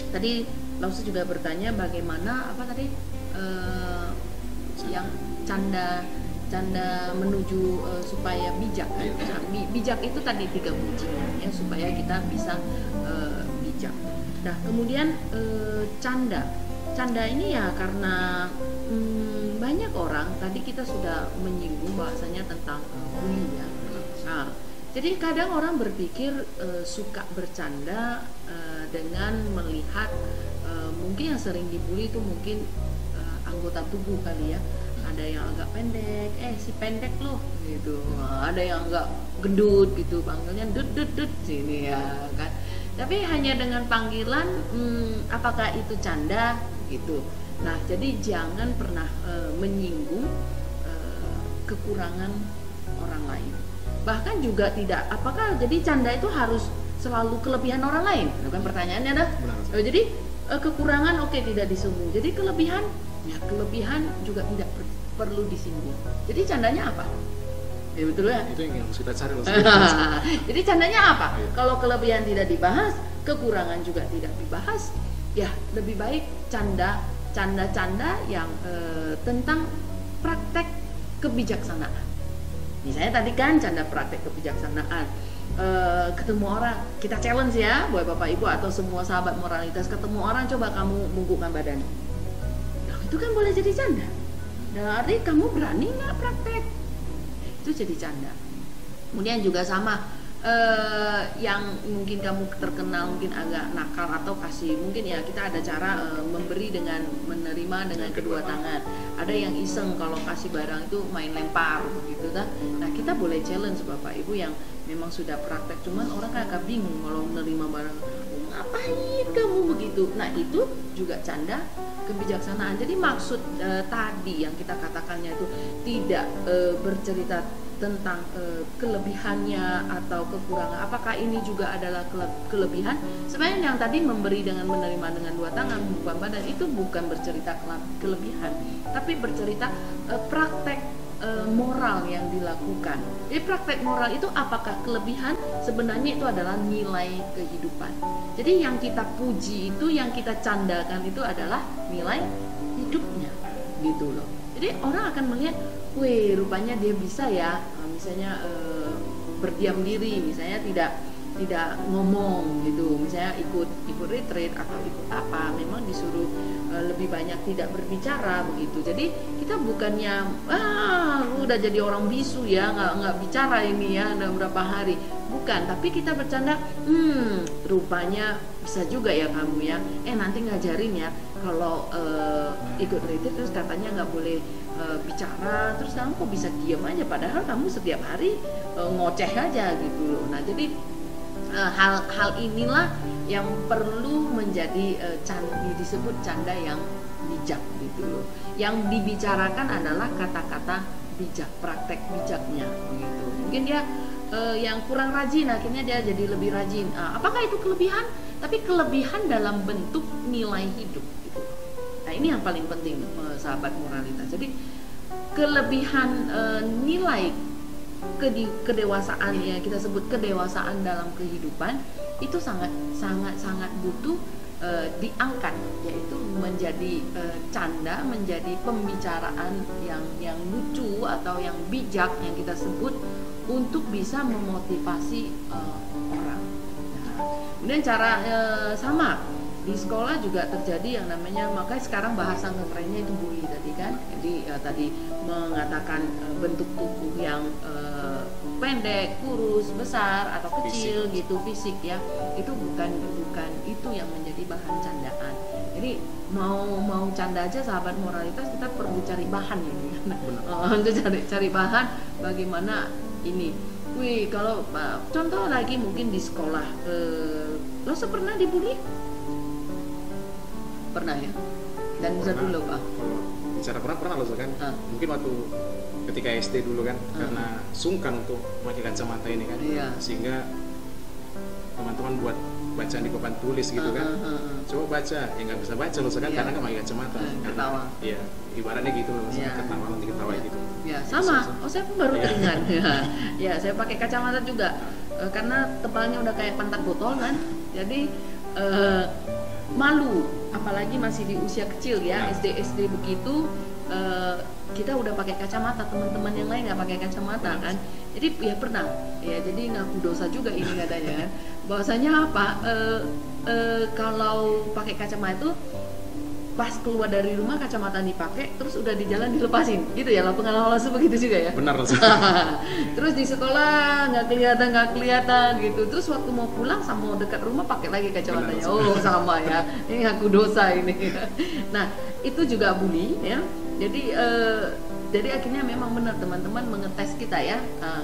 S4: tadi Lausu juga bertanya bagaimana apa tadi yang canda menuju supaya bijak. Bijak itu tadi 3 kuncinya ya, supaya kita bisa bijak. Nah kemudian canda ini ya karena banyak orang, tadi kita sudah menyinggung bahasanya tentang bully ya. Nah, jadi kadang orang berpikir suka bercanda dengan melihat mungkin yang sering dibully itu mungkin anggota tubuh kali ya. Ada yang agak pendek, si pendek loh gitu. Ada yang agak gendut gitu, panggilnya dut sini ya kan. Tapi hanya dengan panggilan apakah itu canda gitu. Nah, jadi jangan pernah menyinggung kekurangan orang lain. Bahkan juga tidak, apakah jadi canda itu harus selalu kelebihan orang lain? Itu kan pertanyaannya dah. Jadi kekurangan tidak disinggung. Jadi kelebihan juga tidak perlu disinggung. Jadi candanya apa? Ya betul ya.
S3: Itu yang harus kita cari.
S4: Jadi candanya apa? Kalau kelebihan tidak dibahas, kekurangan juga tidak dibahas, ya lebih baik canda yang tentang praktek kebijaksanaan. Misalnya tadi kan canda praktek kebijaksanaan, ketemu orang, kita challenge ya buat Bapak Ibu atau semua sahabat moralitas, ketemu orang coba kamu bungkukkan badan. Nah, itu kan boleh jadi canda. Dalam arti kamu berani nggak praktek? Itu jadi canda. Kemudian juga sama yang mungkin kamu terkenal mungkin agak nakal atau kasih, mungkin ya kita ada cara memberi dengan menerima dengan kedua tangan. Ada yang iseng kalau kasih barang itu main lempar begitu kan. Nah kita boleh challenge Bapak Ibu yang memang sudah praktek, cuman orang agak bingung kalau menerima barang, ngapain kamu begitu. Nah itu juga canda kebijaksanaan. Jadi maksud tadi yang kita katakannya itu tidak bercerita tentang kelebihannya atau kekurangan. Apakah ini juga adalah kelebihan? Sebenarnya yang tadi memberi dengan menerima dengan dua tangan, bukan badan, itu bukan bercerita kelebihan, tapi bercerita praktek moral yang dilakukan. Jadi praktek moral itu apakah kelebihan? Sebenarnya itu adalah nilai kehidupan. Jadi yang kita puji itu, yang kita candakan itu adalah nilai hidupnya, gitu loh. Jadi orang akan melihat, wih rupanya dia bisa ya, misalnya berdiam diri, misalnya tidak ngomong gitu, misalnya ikut retreat atau ikut apa, memang disuruh lebih banyak tidak berbicara begitu. Jadi kita bukannya udah jadi orang bisu ya, nggak bicara ini ya udah berapa hari, bukan, tapi kita bercanda, rupanya bisa juga ya kamu ya, nanti ngajarin ya kalau ikut retreat terus katanya nggak boleh bicara, terus kamu kok bisa diam aja padahal kamu setiap hari ngoceh aja gitu loh. Nah jadi hal inilah yang perlu menjadi disebut canda yang bijak gitu loh. Yang dibicarakan adalah kata-kata bijak, praktek bijaknya begitu. Mungkin dia yang kurang rajin, akhirnya dia jadi lebih rajin. Apakah itu kelebihan? Tapi kelebihan dalam bentuk nilai hidup gitu. Nah ini yang paling penting sahabat moralitas. Jadi kelebihan nilai kedewasaan ya, kita sebut kedewasaan dalam kehidupan itu sangat butuh diangkat, yaitu menjadi canda, menjadi pembicaraan yang lucu atau yang bijak yang kita sebut untuk bisa memotivasi orang. Nah, kemudian cara sama di sekolah juga terjadi yang namanya, makanya sekarang bahasa ngetrennya itu bully tadi kan. Jadi tadi mengatakan bentuk tubuh yang pendek, kurus, besar atau kecil
S3: Fisik.
S4: gitu, fisik ya, itu bukan itu yang menjadi bahan candaan. Jadi mau canda aja sahabat moralitas, kita perlu cari bahan ini untuk cari bahan bagaimana ini. Wih, kalau contoh lagi mungkin di sekolah, lo pernah dibully? Pernah ya? Dan bisa
S3: Pernah.
S4: dulu Pak.
S3: Kalau bicara pernah loh kan. Mungkin waktu ketika SD dulu kan, karena sungkan untuk pakai kacamata ini kan,
S4: Iya.
S3: sehingga teman-teman buat bacaan di papan tulis gitu kan. Coba baca, ya nggak bisa baca loh kan,
S4: Iya.
S3: karena nggak pakai kacamata.
S4: Ketawa.
S3: Iya, ibaratnya gitu loh,
S4: Iya.
S3: ketawa nanti ketawa gitu.
S4: Ya sama. Oh saya pun baru
S3: Iya.
S4: teringat. Ya saya pakai kacamata juga karena tebalnya udah kayak pantat botol kan. Jadi malu, apalagi masih di usia kecil ya, SD begitu. Kita udah pakai kacamata, teman-teman yang lain nggak pakai kacamata kan. Jadi ya pernah, ya jadi ngaku dosa juga ini katanya kan. Bahwasanya apa? Kalau pakai kacamata itu pas keluar dari rumah kacamata dipakai, terus udah di jalan dilepasin, gitu ya. Lah pengalaman langsung begitu juga ya.
S3: Benar loh.
S4: Terus di sekolah nggak kelihatan gitu. Terus waktu mau pulang sama dekat rumah pakai lagi kacamatanya.
S3: Benar,
S4: Oh sama ya, ini ngaku dosa ini. Nah itu juga bully ya. Jadi akhirnya memang benar teman-teman mengetes kita ya,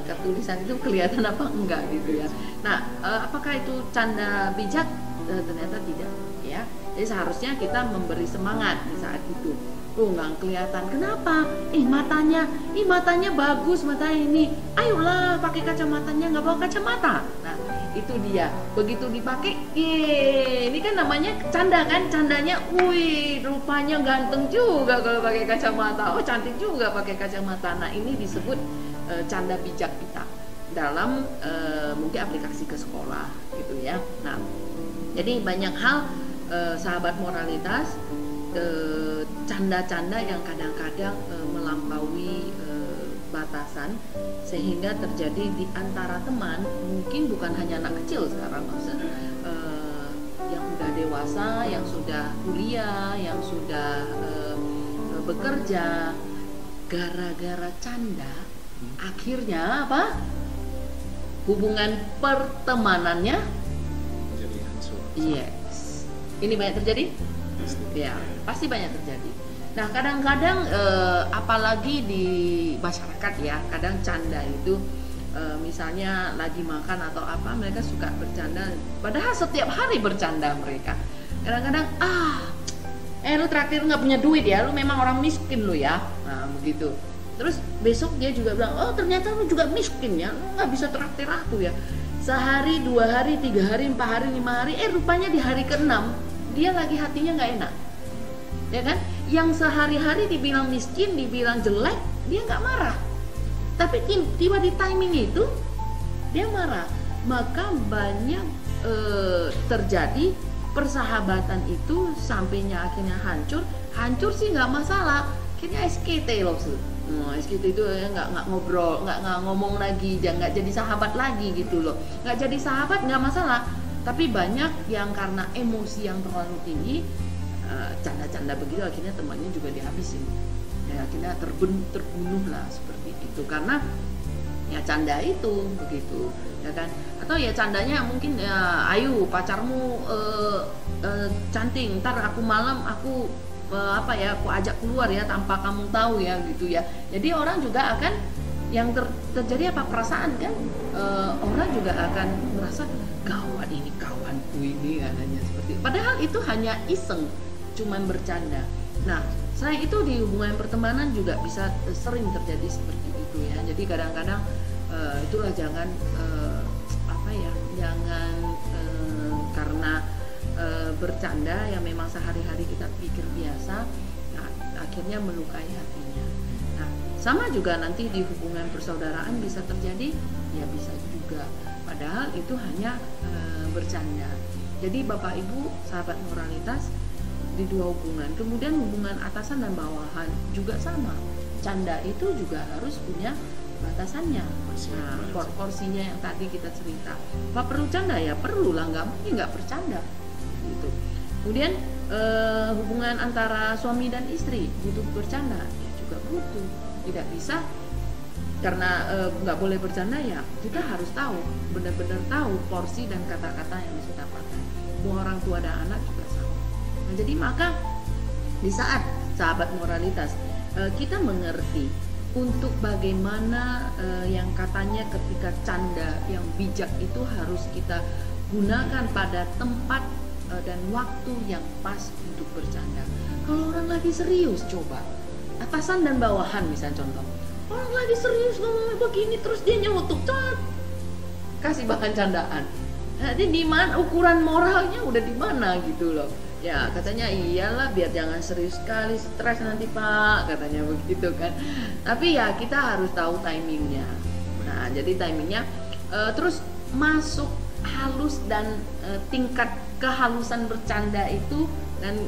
S4: ketulisan itu kelihatan apa enggak gitu ya. Nah apakah itu canda bijak? Ternyata tidak ya. Jadi seharusnya kita memberi semangat di saat itu. Oh nggak kelihatan, kenapa? Matanya bagus, mata ini. Ayolah pakai kacamatanya, nggak bawa kacamata. Nah itu dia. Begitu dipakai, ini kan namanya canda kan? Candanya, wih rupanya ganteng juga kalau pakai kacamata. Oh cantik juga pakai kacamata. Nah ini disebut canda bijak kita dalam mungkin aplikasi ke sekolah gitu ya. Nah jadi banyak hal sahabat moralitas, canda-canda yang kadang-kadang melampaui batasan sehingga terjadi di antara teman, mungkin bukan hanya anak kecil sekarang, maksudnya yang udah dewasa, yang sudah kuliah, yang sudah bekerja, gara-gara canda akhirnya apa? Hubungan pertemanannya
S3: Jadi hancur.
S4: yes. Ini banyak terjadi? Ya, pasti banyak terjadi. Nah, kadang-kadang apalagi di masyarakat ya, kadang canda itu misalnya lagi makan atau apa, mereka suka bercanda. Padahal setiap hari bercanda mereka. Kadang-kadang lu traktir nggak punya duit ya, lu memang orang miskin lu ya. Nah, begitu. Terus besok dia juga bilang, oh ternyata lu juga miskin ya, lu nggak bisa traktir aku ya. Sehari, 2 hari, 3 hari, 4 hari, 5 hari, rupanya di hari ke-6 dia lagi hatinya nggak enak, ya kan? Yang sehari-hari dibilang miskin, dibilang jelek, dia nggak marah, tapi tiba di timing itu dia marah. Maka banyak terjadi persahabatan itu sampainya akhirnya hancur sih nggak masalah, akhirnya SKT loh. SKT itu ya nggak ngobrol, nggak ngomong lagi, nggak jadi sahabat lagi gitu loh. Nggak jadi sahabat nggak masalah, tapi banyak yang karena emosi yang terlalu tinggi, canda-canda begitu akhirnya temannya juga dihabisin. Ya akhirnya terbunuh lah seperti itu, karena ya canda itu begitu, ya kan? Atau ya candanya mungkin ya, ayo pacarmu cantik, ntar aku malam aku aku ajak keluar ya tanpa kamu tahu ya gitu ya. Jadi orang juga akan yang terjadi apa, perasaan kan, orang juga akan merasa gawat ini kawanku ini katanya seperti itu. Padahal itu hanya iseng, cuman bercanda. Nah selain itu di hubungan pertemanan juga bisa sering terjadi seperti itu ya. Jadi kadang-kadang itulah jangan jangan karena bercanda yang memang sehari-hari kita pikir biasa, nah, akhirnya melukai hatinya. Nah, sama juga nanti di hubungan persaudaraan bisa terjadi, ya bisa juga. Padahal itu hanya bercanda. Jadi Bapak Ibu, sahabat moralitas, di dua hubungan, kemudian hubungan atasan dan bawahan juga sama. Canda itu juga harus punya batasannya. Nah, porsinya yang tadi kita cerita. Apa perlu canda ya? Perlu lah, nggak mungkin nggak bercanda. Gitu. Kemudian hubungan antara suami dan istri butuh bercanda, ya juga butuh. Tidak bisa karena nggak boleh bercanda, ya kita harus tahu, benar-benar tahu porsi dan kata-kata yang kita pakai. Mau orang tua dan anak juga sama. Nah, jadi maka di saat sahabat moralitas kita mengerti untuk bagaimana yang katanya ketika canda yang bijak itu harus kita gunakan pada tempat dan waktu yang pas untuk bercanda. Kalau orang lagi serius, coba atasan dan bawahan misalnya contoh, orang lagi serius ngomongnya begini terus dia nyelutuk, kasih bahan candaan. Jadi di mana ukuran moralnya udah di mana gitu loh. Ya katanya iyalah biar jangan serius sekali, stres nanti Pak, katanya begitu kan. Tapi ya kita harus tahu timingnya. Nah jadi timingnya terus masuk halus dan tingkat kehalusan bercanda itu dan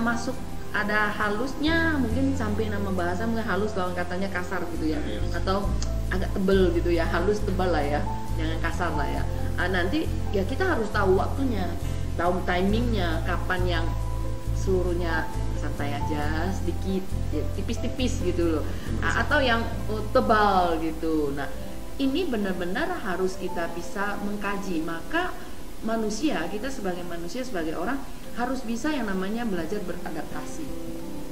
S4: masuk ada halusnya, mungkin sampai nama bahasa mungkin halus kalau katanya kasar gitu ya, atau agak tebel gitu ya, halus tebal lah ya, jangan kasar lah ya. Nanti ya kita harus tahu waktunya, tahu timingnya, kapan yang seluruhnya santai aja sedikit, ya, tipis-tipis gitu loh, atau yang tebal gitu. Nah ini benar-benar harus kita bisa mengkaji. Maka manusia, kita sebagai manusia, sebagai orang harus bisa yang namanya belajar beradaptasi.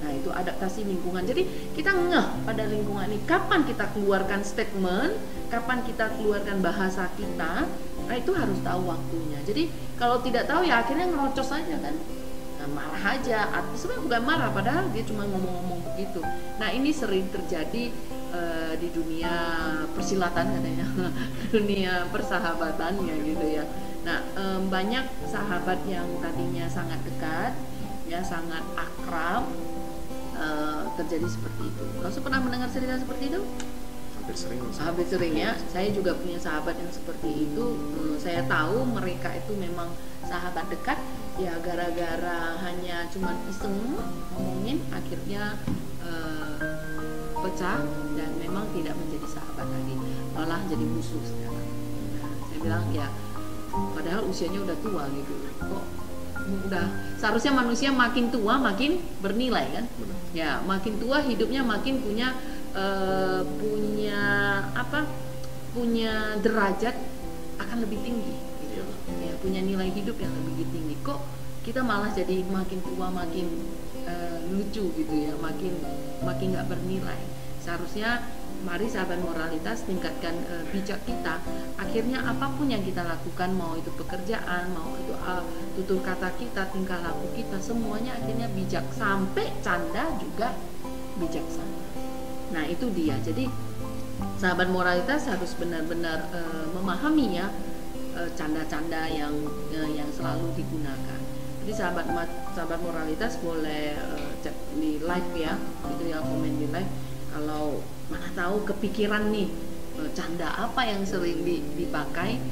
S4: Nah itu adaptasi lingkungan. Jadi kita ngeh pada lingkungan ini, kapan kita keluarkan statement, kapan kita keluarkan bahasa kita. Nah itu harus tahu waktunya. Jadi kalau tidak tahu ya akhirnya ngerocos aja kan. Nah, marah aja, sebenarnya bukan marah padahal dia cuma ngomong-ngomong begitu. Nah ini sering terjadi di dunia persilatan katanya, dunia persahabatannya gitu ya. Nah banyak sahabat yang tadinya sangat dekat, ya sangat akrab, terjadi seperti itu. Lalu pernah mendengar cerita seperti itu? Hampir sering ya. Saya juga punya sahabat yang seperti itu. Saya tahu mereka itu memang sahabat dekat, ya gara-gara hanya cuman iseng ngomongin akhirnya pecah dan memang tidak menjadi sahabat lagi, malah jadi musuh sekarang. Nah, saya bilang ya padahal usianya udah tua gitu, kok udah seharusnya manusia makin tua makin bernilai kan. Ya makin tua hidupnya makin punya punya derajat akan lebih tinggi gitu. Ya punya nilai hidup yang lebih tinggi. Kok kita malah jadi makin tua makin lucu gitu ya, makin nggak bernilai. Seharusnya mari sahabat moralitas tingkatkan bijak kita. Akhirnya apapun yang kita lakukan, mau itu pekerjaan, mau itu tutur kata kita, tingkah laku kita, semuanya akhirnya bijak, sampai canda juga bijaksana. Nah itu dia. Jadi sahabat moralitas harus benar-benar memahami ya canda-canda yang selalu digunakan. Jadi sahabat moralitas boleh chat di live ya, itu ya, komen di live. Kalau mana tahu kepikiran nih canda apa yang sering dipakai,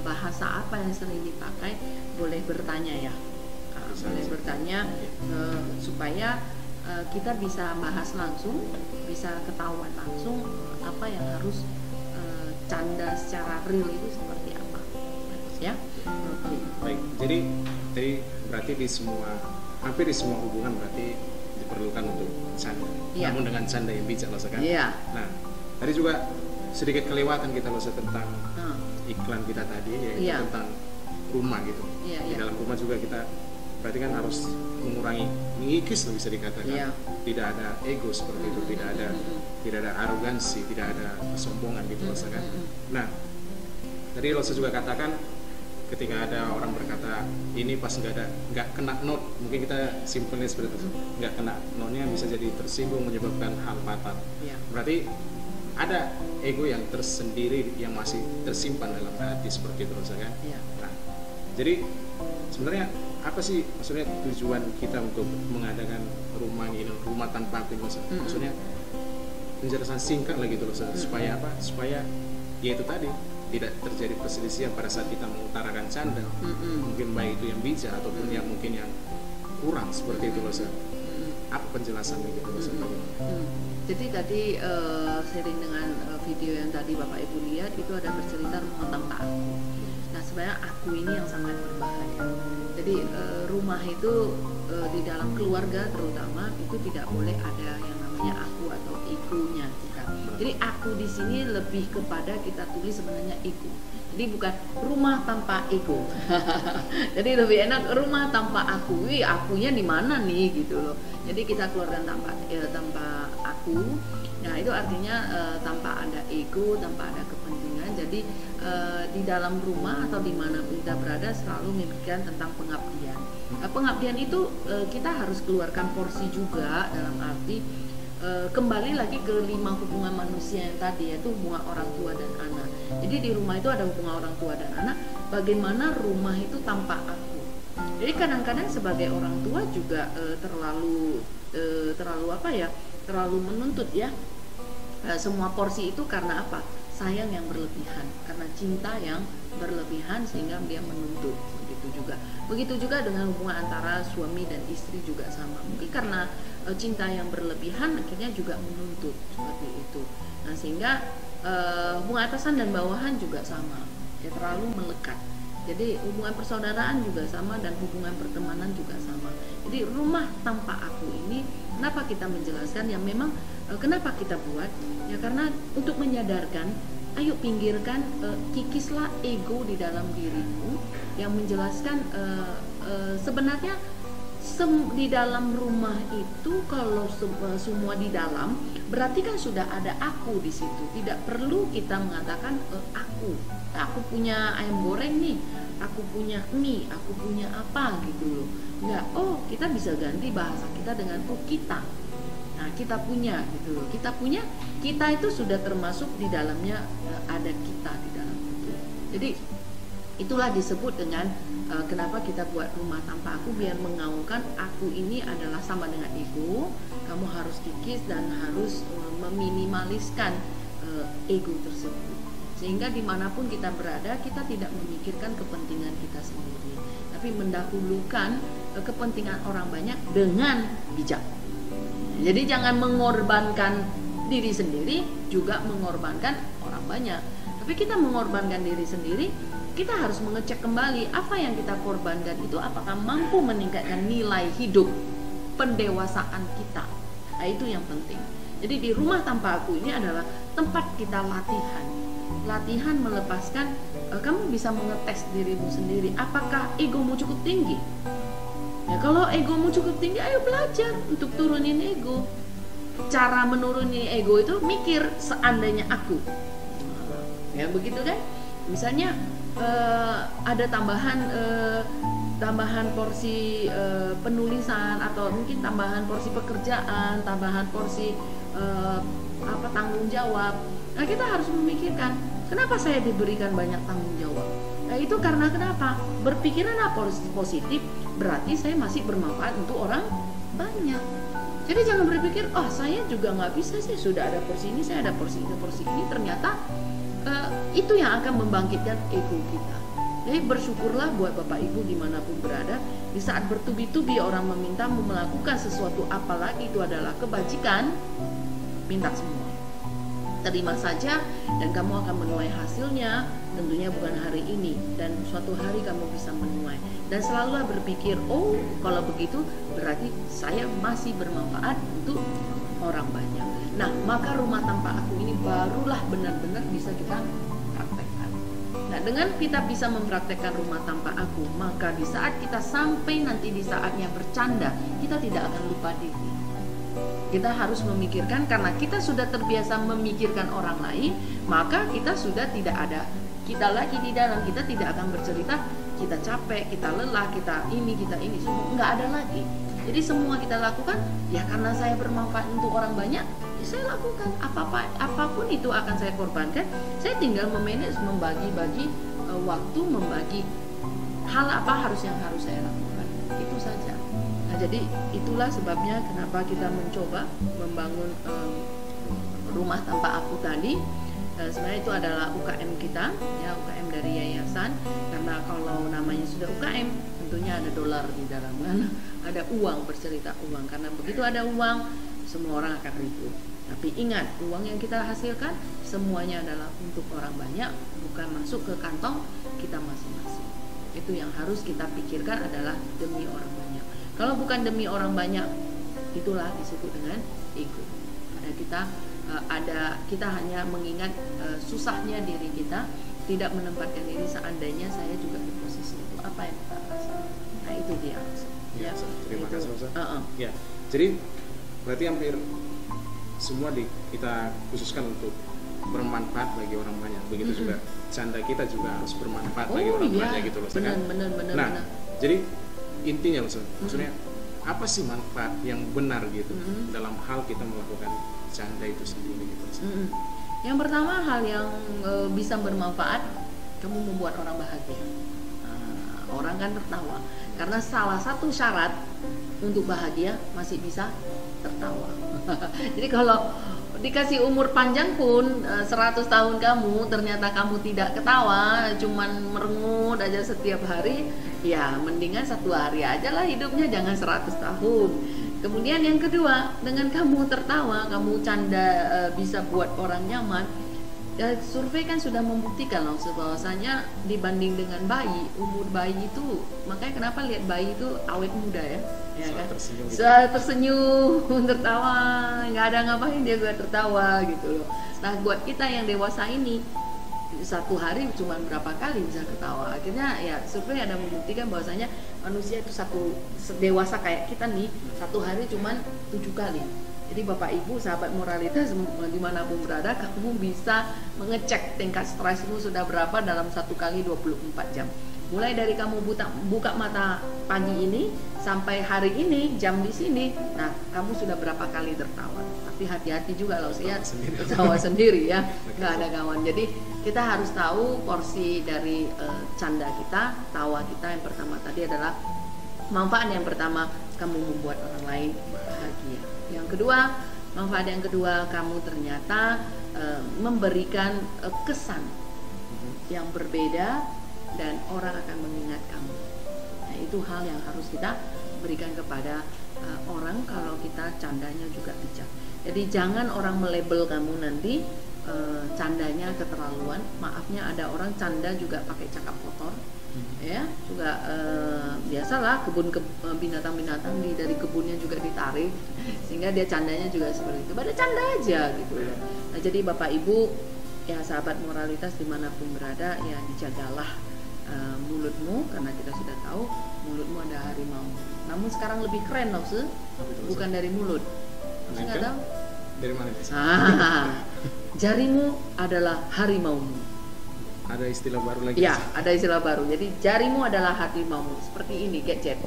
S4: bahasa apa yang sering dipakai, boleh bertanya ya, boleh bertanya supaya kita bisa bahas langsung, bisa ketahuan langsung apa yang harus canda secara real itu seperti apa ya.
S3: Baik, jadi berarti hampir di semua hubungan berarti diperlukan untuk canda, namun dengan canda yang bijak loh kan. Nah tadi juga sedikit kelewatan kita loh tentang iklan kita tadi, yaitu tentang rumah gitu. Di dalam rumah juga kita berarti kan harus mengurangi, mengikis bisa dikatakan, tidak ada ego seperti itu, tidak ada arogansi, tidak ada kesombongan gitu loh kan. Nah tadi Losa juga katakan ketika ada orang berkata ini pas nggak kena note, mungkin kita simpelnya seperti itu, nggak kena note-nya bisa jadi tersinggung, menyebabkan hal fatal. Berarti ada ego yang tersendiri yang masih tersimpan dalam hati seperti itu kan. Nah, jadi sebenarnya apa sih maksudnya tujuan kita untuk mengadakan rumah tanpa aku ini, maksudnya penjelasan singkat lagi gitu loh, supaya apa? Supaya ya itu tadi tidak terjadi perselisihan pada saat kita mengutarakan canda, mungkin baik itu yang bijak ataupun yang mungkin yang kurang seperti itu loh. Apa penjelasannya gitu loh?
S4: Jadi tadi sering dengan video yang tadi Bapak Ibu lihat itu ada bercerita rumah tanpa aku. Nah sebenarnya aku ini yang sangat berbahaya. Jadi rumah itu di dalam keluarga terutama itu tidak boleh ada yang namanya aku atau egonya kita. Jadi aku di sini lebih kepada kita tulis sebenarnya ego. Jadi bukan rumah tanpa ego. Jadi lebih enak rumah tanpa aku. Wih, akunya di mana nih gitu loh. Jadi kita keluarkan tanpa aku. Nah itu artinya tanpa ada ego, tanpa ada kepentingan. Jadi di dalam rumah atau dimanapun kita berada selalu memikirkan tentang pengabdian. Pengabdian itu kita harus keluarkan porsi juga dalam arti kembali lagi ke 5 hubungan manusia yang tadi, yaitu hubungan orang tua dan anak. Jadi di rumah itu ada hubungan orang tua dan anak. Bagaimana rumah itu tanpa aku. Jadi kadang-kadang sebagai orang tua juga terlalu apa ya? Terlalu menuntut ya. Semua porsi itu karena apa? Sayang yang berlebihan, karena cinta yang berlebihan sehingga dia menuntut. Begitu juga dengan hubungan antara suami dan istri juga sama. Mungkin karena cinta yang berlebihan akhirnya juga menuntut seperti itu. Nah sehingga hubungan atasan dan bawahan juga sama, ya terlalu melekat. Jadi hubungan persaudaraan juga sama dan hubungan pertemanan juga sama. Jadi rumah tanpa aku ini kenapa kita menjelaskan yang memang kenapa kita buat ya karena untuk menyadarkan, ayo pinggirkan, kikislah ego di dalam dirimu yang menjelaskan sebenarnya di dalam rumah itu kalau semua di dalam berarti kan sudah ada aku di situ. Tidak perlu kita mengatakan aku punya ayam goreng nih, aku punya mie, aku punya apa gitu loh. Enggak, kita bisa ganti bahasa kita dengan kita. Nah, kita punya gitu loh. Kita itu sudah termasuk di dalamnya ada kita di dalam itu. Jadi itulah disebut dengan kenapa kita buat rumah tanpa aku, biar mengaungkan aku ini adalah sama dengan ego. Kamu harus kikis dan harus meminimaliskan ego tersebut. Sehingga dimanapun kita berada, kita tidak memikirkan kepentingan kita sendiri, tapi mendahulukan kepentingan orang banyak dengan bijak. Jadi jangan mengorbankan diri sendiri, juga mengorbankan orang banyak. Tapi kita mengorbankan diri sendiri, kita harus mengecek kembali apa yang kita korbankan itu apakah mampu meningkatkan nilai hidup, pendewasaan kita. Nah itu yang penting. Jadi di rumah tanpa aku ini adalah tempat kita latihan melepaskan. Kamu bisa mengetes dirimu sendiri, apakah egomu cukup tinggi. Ya kalau egomu cukup tinggi, ayo belajar untuk turunin ego. Cara menurunin ego itu mikir seandainya aku. Ya begitu kan? Misalnya ada tambahan porsi penulisan atau mungkin tambahan porsi pekerjaan, tambahan porsi tanggung jawab. Nah kita harus memikirkan kenapa saya diberikan banyak tanggung jawab. Nah itu karena kenapa? Berpikiran positif, berarti saya masih bermanfaat untuk orang banyak. Jadi jangan berpikir, saya juga nggak bisa, saya sudah ada porsi ini, saya ada porsi ini. Ternyata itu yang akan membangkitkan ego kita. Jadi bersyukurlah buat Bapak Ibu dimanapun berada. Di saat bertubi-tubi orang memintamu melakukan sesuatu, apalagi itu adalah kebajikan, minta semua. Terima saja dan kamu akan menuai hasilnya. Tentunya bukan hari ini, dan suatu hari kamu bisa menuai. Dan selalulah berpikir, kalau begitu berarti saya masih bermanfaat untuk orang banyak. Nah maka rumah tanpa aku ini barulah benar-benar bisa kita praktekkan. Nah dengan kita bisa mempraktekkan rumah tanpa aku, maka di saat kita sampai nanti di saatnya bercanda, kita tidak akan lupa diri. Kita harus memikirkan, karena kita sudah terbiasa memikirkan orang lain, maka kita sudah tidak ada kita lagi di dalam. Kita tidak akan bercerita kita capek, kita lelah, kita ini, semua nggak ada lagi. Jadi semua kita lakukan ya karena saya bermanfaat untuk orang banyak, ya saya lakukan. Apapun itu akan saya korbankan. Saya tinggal memanage, membagi-bagi waktu, membagi hal apa yang harus saya lakukan. Itu saja. Nah, jadi itulah sebabnya kenapa kita mencoba membangun rumah tanpa aku tadi. Sebenarnya itu adalah UKM kita, ya UKM dari yayasan. Karena kalau namanya sudah UKM, tentunya ada dolar di dalam, kan? Ada uang, bercerita uang. Karena begitu ada uang, semua orang akan ribut. Tapi ingat, uang yang kita hasilkan semuanya adalah untuk orang banyak, bukan masuk ke kantong kita masing-masing. Itu yang harus kita pikirkan adalah demi orang banyak. Kalau bukan demi orang banyak, itulah disebut dengan ego. Kita hanya mengingat susahnya diri kita, tidak menempatkan diri seandainya saya juga di posisi itu, apa yang kita rasakan. Nah itu dia.
S3: Ya, terima kasih Ustaz.
S4: Ya.
S3: Jadi berarti hampir semua kita khususkan untuk bermanfaat bagi orang banyak. Begitu juga canda kita juga harus bermanfaat bagi orang banyak gitu loh. Benar. Jadi intinya loh, maksudnya apa sih manfaat yang benar gitu dalam hal kita melakukan canda itu sendiri gitu.
S4: Yang pertama, hal yang bisa bermanfaat, kamu membuat orang bahagia. Orang kan tertawa, karena salah satu syarat untuk bahagia masih bisa tertawa. Jadi kalau dikasih umur panjang pun 100 tahun kamu ternyata kamu tidak ketawa, cuman merengut aja setiap hari, ya mendingan 1 hari aja lah hidupnya, jangan 100 tahun. Kemudian yang kedua, dengan kamu tertawa, kamu canda bisa buat orang nyaman. Ya, survei kan sudah membuktikan loh bahwasanya dibanding dengan bayi, umur bayi itu, makanya kenapa lihat bayi itu awet muda ya kan? Tersenyum, tertawa, nggak ada ngapain dia juga tertawa gitu loh. Nah buat kita yang dewasa ini, 1 hari cuma berapa kali bisa ketawa. Akhirnya ya survei ada membuktikan bahwasanya manusia itu dewasa kayak kita nih, 1 hari cuma 7 kali. Jadi Bapak Ibu, sahabat moralitas, dimanapun berada, kamu bisa mengecek tingkat stresmu sudah berapa dalam 1 kali 24 jam. Mulai dari kamu buka mata pagi ini sampai hari ini jam di sini, nah kamu sudah berapa kali tertawa. Tapi hati-hati juga loh, saya tertawa sendiri ya, nggak ada kawan. Jadi kita harus tahu porsi dari canda kita, tawa kita. Yang pertama tadi adalah manfaat yang pertama, kamu membuat orang lain bahagia. Yang kedua, manfaat yang kedua, kamu ternyata memberikan kesan yang berbeda dan orang akan mengingat kamu. Nah, itu hal yang harus kita berikan kepada orang kalau kita candanya juga bijak. Jadi jangan orang melabel kamu nanti candanya keterlaluan. Maafnya ada orang canda juga pakai cakap kotor. Ya, juga biasalah binatang-binatang dari kebunnya juga ditarik, sehingga dia candanya juga seperti itu. Pada canda aja gitu. Nah, jadi Bapak Ibu, ya sahabat moralitas dimanapun berada, ya dijagalah mulutmu, karena kita sudah tahu mulutmu ada harimau. Namun sekarang lebih keren loh, bukan dari mulut. Nggak tahu
S3: dari mana?
S4: Jarimu adalah harimaumu.
S3: Ada istilah baru lagi?
S4: Ya, ada istilah baru. Jadi jarimu adalah harimaumu. Seperti ini, gadget.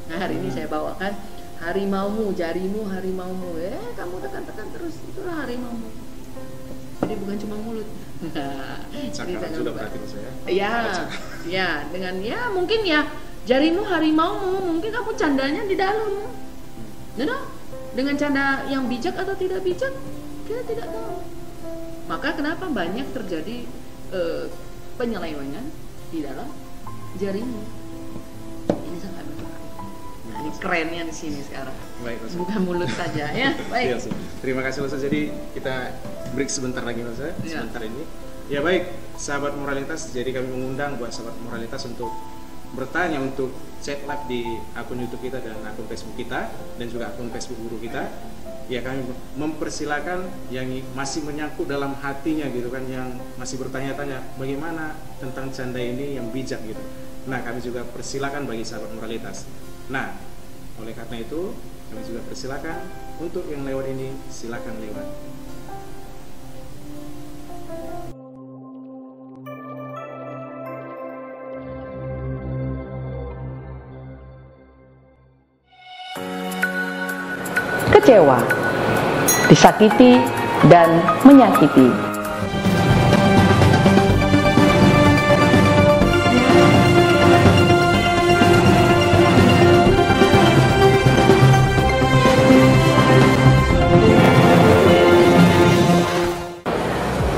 S4: Nah, hari ini saya bawakan harimaumu, jarimu harimaumu. Kamu tekan-tekan terus, itulah harimaumu. Jadi bukan cuma mulut.
S3: Cakaran sudah berarti maksudnya?
S4: Ya, dengan ya mungkin ya jarimu harimaumu, mungkin kamu candanya di dalam. Dengan canda yang bijak atau tidak bijak, kita tidak tahu. Maka kenapa banyak terjadi penyelewengan di dalam jarimu. Ini sangat berbahaya. Nah, ini kerennya di sini sekarang.
S3: Baik,
S4: bukan mulut saja ya. Baik.
S3: Ya, terima kasih Ustaz. Jadi kita break sebentar lagi Ustaz. Sebentar ini. Ya baik, sahabat moralitas. Jadi kami mengundang buat sahabat moralitas untuk bertanya, untuk chat live di akun YouTube kita dan akun Facebook kita dan juga akun Facebook guru kita. Ya kami mempersilakan yang masih menyangkut dalam hatinya gitu kan, yang masih bertanya-tanya bagaimana tentang canda ini yang bijak gitu. Nah kami juga persilakan bagi sahabat moralitas. Nah oleh karena itu kami juga persilakan untuk yang lewat ini, silakan lewat.
S5: Kecewa, disakiti, dan menyakiti.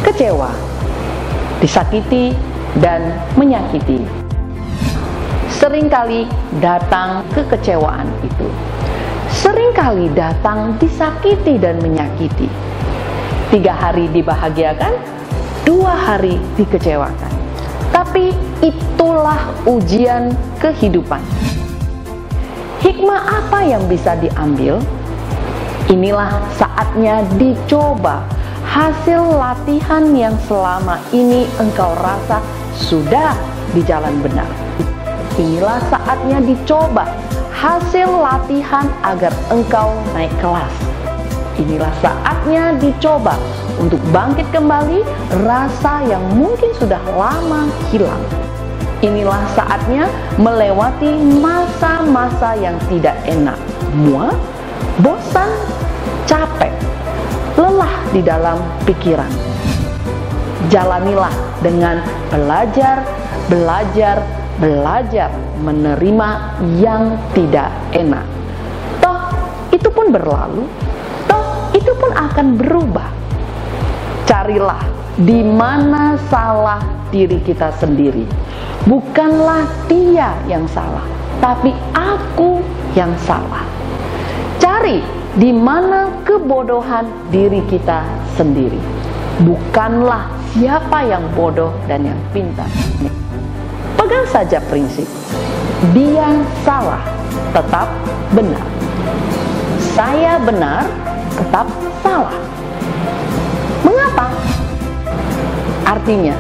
S5: Kecewa, disakiti, dan menyakiti. Seringkali datang kekecewaan itu. Seringkali datang disakiti dan menyakiti. 3 hari dibahagiakan, 2 hari dikecewakan. Tapi itulah ujian kehidupan. Hikmah apa yang bisa diambil? Inilah saatnya dicoba hasil latihan yang selama ini engkau rasa sudah di jalan benar. Inilah saatnya dicoba hasil latihan agar engkau naik kelas. Inilah saatnya dicoba untuk bangkit kembali rasa yang mungkin sudah lama hilang. Inilah saatnya melewati masa-masa yang tidak enak, muak, bosan, capek, lelah di dalam pikiran. Jalanilah dengan belajar menerima yang tidak enak. Toh itu pun berlalu, toh itu pun akan berubah. Carilah di mana salah diri kita sendiri. Bukanlah dia yang salah, tapi aku yang salah. Cari di mana kebodohan diri kita sendiri. Bukanlah siapa yang bodoh dan yang pintar. Pegang saja prinsip, dia salah, tetap benar. Saya benar, tetap salah. Mengapa? Artinya,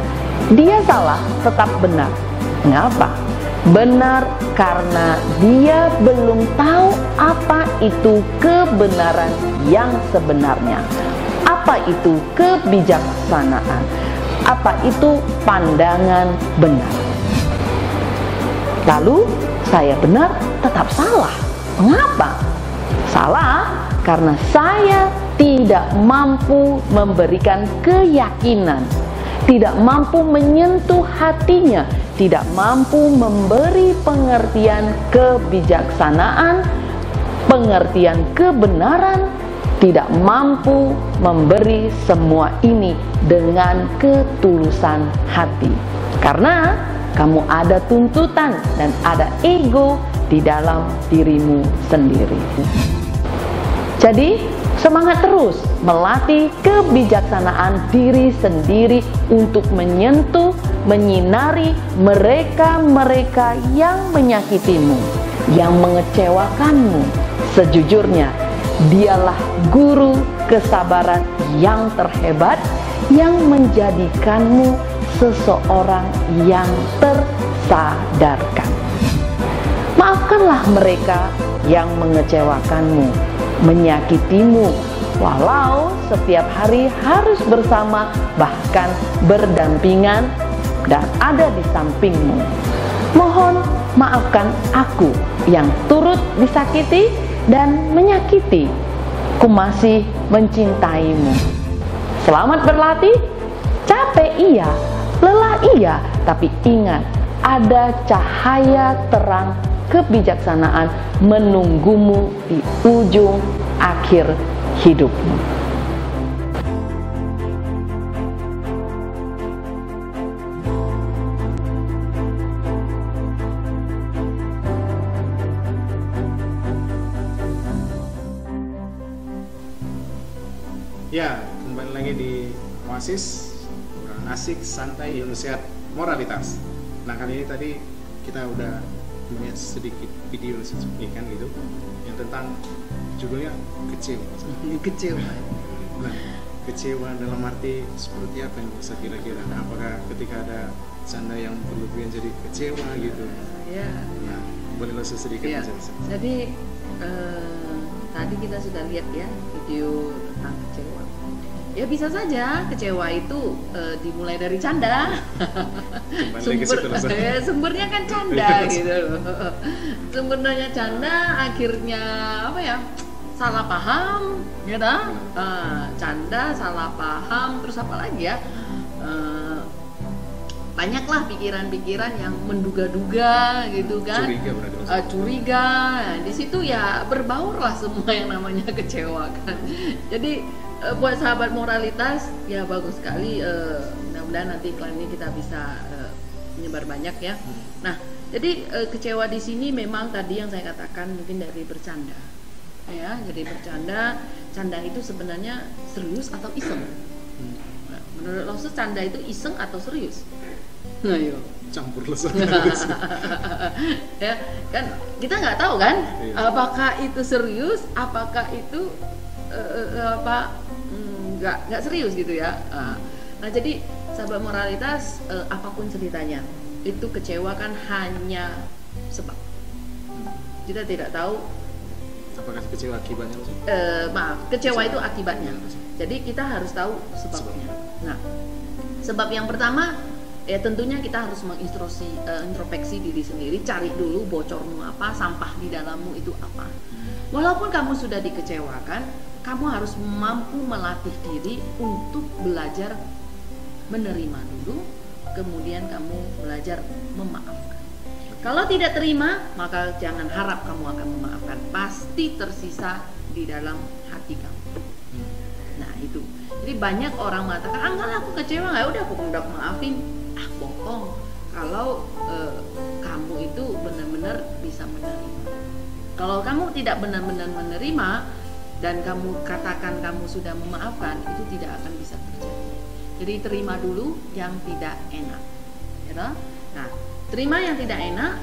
S5: dia salah, tetap benar. Mengapa? Benar karena dia belum tahu apa itu kebenaran yang sebenarnya. Apa itu kebijaksanaan? Apa itu pandangan benar? Lalu saya benar tetap salah. Mengapa? Salah karena saya tidak mampu memberikan keyakinan, tidak mampu menyentuh hatinya, tidak mampu memberi pengertian kebijaksanaan, pengertian kebenaran, tidak mampu memberi semua ini dengan ketulusan hati. Karena kamu ada tuntutan dan ada ego di dalam dirimu sendiri. Jadi, semangat terus melatih kebijaksanaan diri sendiri untuk menyentuh, menyinari mereka-mereka yang menyakitimu, yang mengecewakanmu. Sejujurnya, dialah guru kesabaran yang terhebat yang menjadikanmu seseorang yang tersadarkan. Maafkanlah mereka yang mengecewakanmu, menyakitimu, walau setiap hari harus bersama, bahkan berdampingan dan ada di sampingmu. Mohon maafkan aku yang turut disakiti dan menyakiti. Ku masih mencintaimu. Selamat berlatih. Capek iya, lelah iya, tapi ingat, ada cahaya terang kebijaksanaan menunggumu di ujung akhir hidupmu.
S3: Ya, kembali lagi di Oasis, obrolan asik, santai, ilmu sehat, moralitas. Nah, kali ini tadi kita udah melihat sedikit video kan gitu, yang tentang judulnya kecewa.
S4: Kecewa.
S3: Nah, kecewa dalam arti seperti apa yang bisa kira-kira? Nah, apakah ketika ada canda yang berlebihan jadi kecewa gitu?
S4: Ya.
S3: Nah, boleh lo sedikit
S4: Ya.
S3: aja.
S4: Jadi tadi kita sudah lihat ya video tentang kecewa. Ya bisa saja kecewa itu dimulai dari canda. Sumbernya kan canda gitu. Sumbernya canda, akhirnya apa ya? Salah paham, ya dah. Canda, salah paham, terus apa lagi ya? Banyaklah pikiran-pikiran yang menduga-duga gitu kan. Curiga. Nah, di situ ya berbaurlah semua yang namanya kecewa kan. Jadi buat sahabat moralitas ya bagus sekali, mudah-mudahan nanti iklan ini kita bisa menyebar banyak ya. Nah, jadi kecewa di sini memang tadi yang saya katakan mungkin dari bercanda. Ya, jadi bercanda. canda itu sebenarnya serius atau iseng? Nah, menurut Lause canda itu iseng atau serius? Nah, yuk.
S3: Campur lesung.
S4: Ya kan kita nggak tahu kan,
S3: Iya.
S4: apakah itu serius, apakah itu nggak serius gitu ya. Nah jadi sahabat moralitas, apapun ceritanya itu kecewa kan hanya sebab. Kita tidak tahu
S3: Apakah kecewa akibatnya?
S4: kecewa itu akibatnya. Jadi kita harus tahu sebabnya. Nah, sebab yang pertama ya tentunya kita harus introspeksi diri sendiri, cari dulu bocormu apa, sampah di dalammu itu apa. Walaupun kamu sudah dikecewakan, kamu harus mampu melatih diri untuk belajar menerima dulu, kemudian kamu belajar memaafkan. Kalau tidak terima, maka jangan harap kamu akan memaafkan, pasti tersisa di dalam hati kamu. Nah itu, jadi banyak orang mengatakan, enggak lah aku kecewa, nggak udah aku udah maafin. Bohong. Kalau kamu itu benar-benar bisa menerima. Kalau kamu tidak benar-benar menerima dan kamu katakan kamu sudah memaafkan, itu tidak akan bisa terjadi. Jadi terima dulu yang tidak enak, ya. Nah, terima yang tidak enak,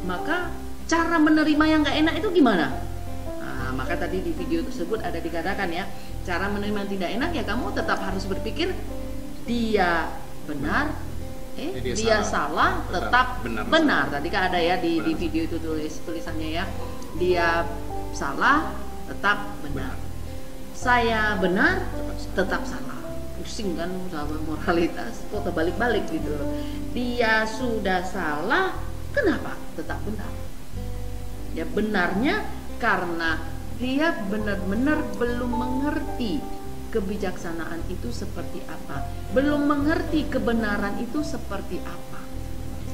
S4: maka cara menerima yang nggak enak itu gimana? Nah, maka tadi di video tersebut ada dikatakan ya, cara menerima yang tidak enak ya kamu tetap harus berpikir dia benar. Dia salah tetap benar. Tadi kan ada ya di video itu tulisannya ya. Dia salah tetap benar. Saya benar tetap salah. Pusing kan sahabat moralitas, kok terbalik-balik gitu. Dia sudah salah, kenapa tetap benar? Ya benarnya karena dia benar-benar belum mengerti kebijaksanaan itu seperti apa, belum mengerti kebenaran itu seperti apa.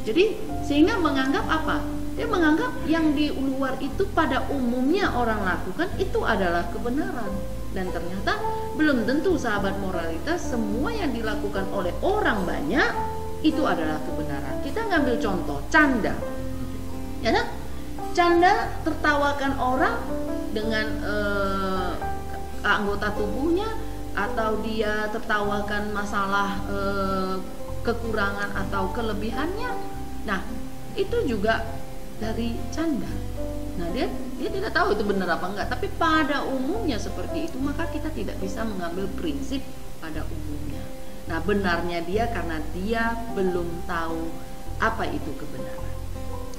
S4: Jadi sehingga menganggap apa? Dia menganggap yang di luar itu pada umumnya orang lakukan itu adalah kebenaran. Dan ternyata belum tentu sahabat moralitas semua yang dilakukan oleh orang banyak itu adalah kebenaran. Kita ngambil contoh canda, ya kan? Canda tertawakan orang dengan anggota tubuhnya, atau dia tertawakan masalah kekurangan atau kelebihannya. Nah, itu juga dari canda. Nah, dia tidak tahu itu benar apa enggak, tapi pada umumnya seperti itu, maka kita tidak bisa mengambil prinsip pada umumnya. Nah, benarnya dia karena dia belum tahu apa itu kebenaran.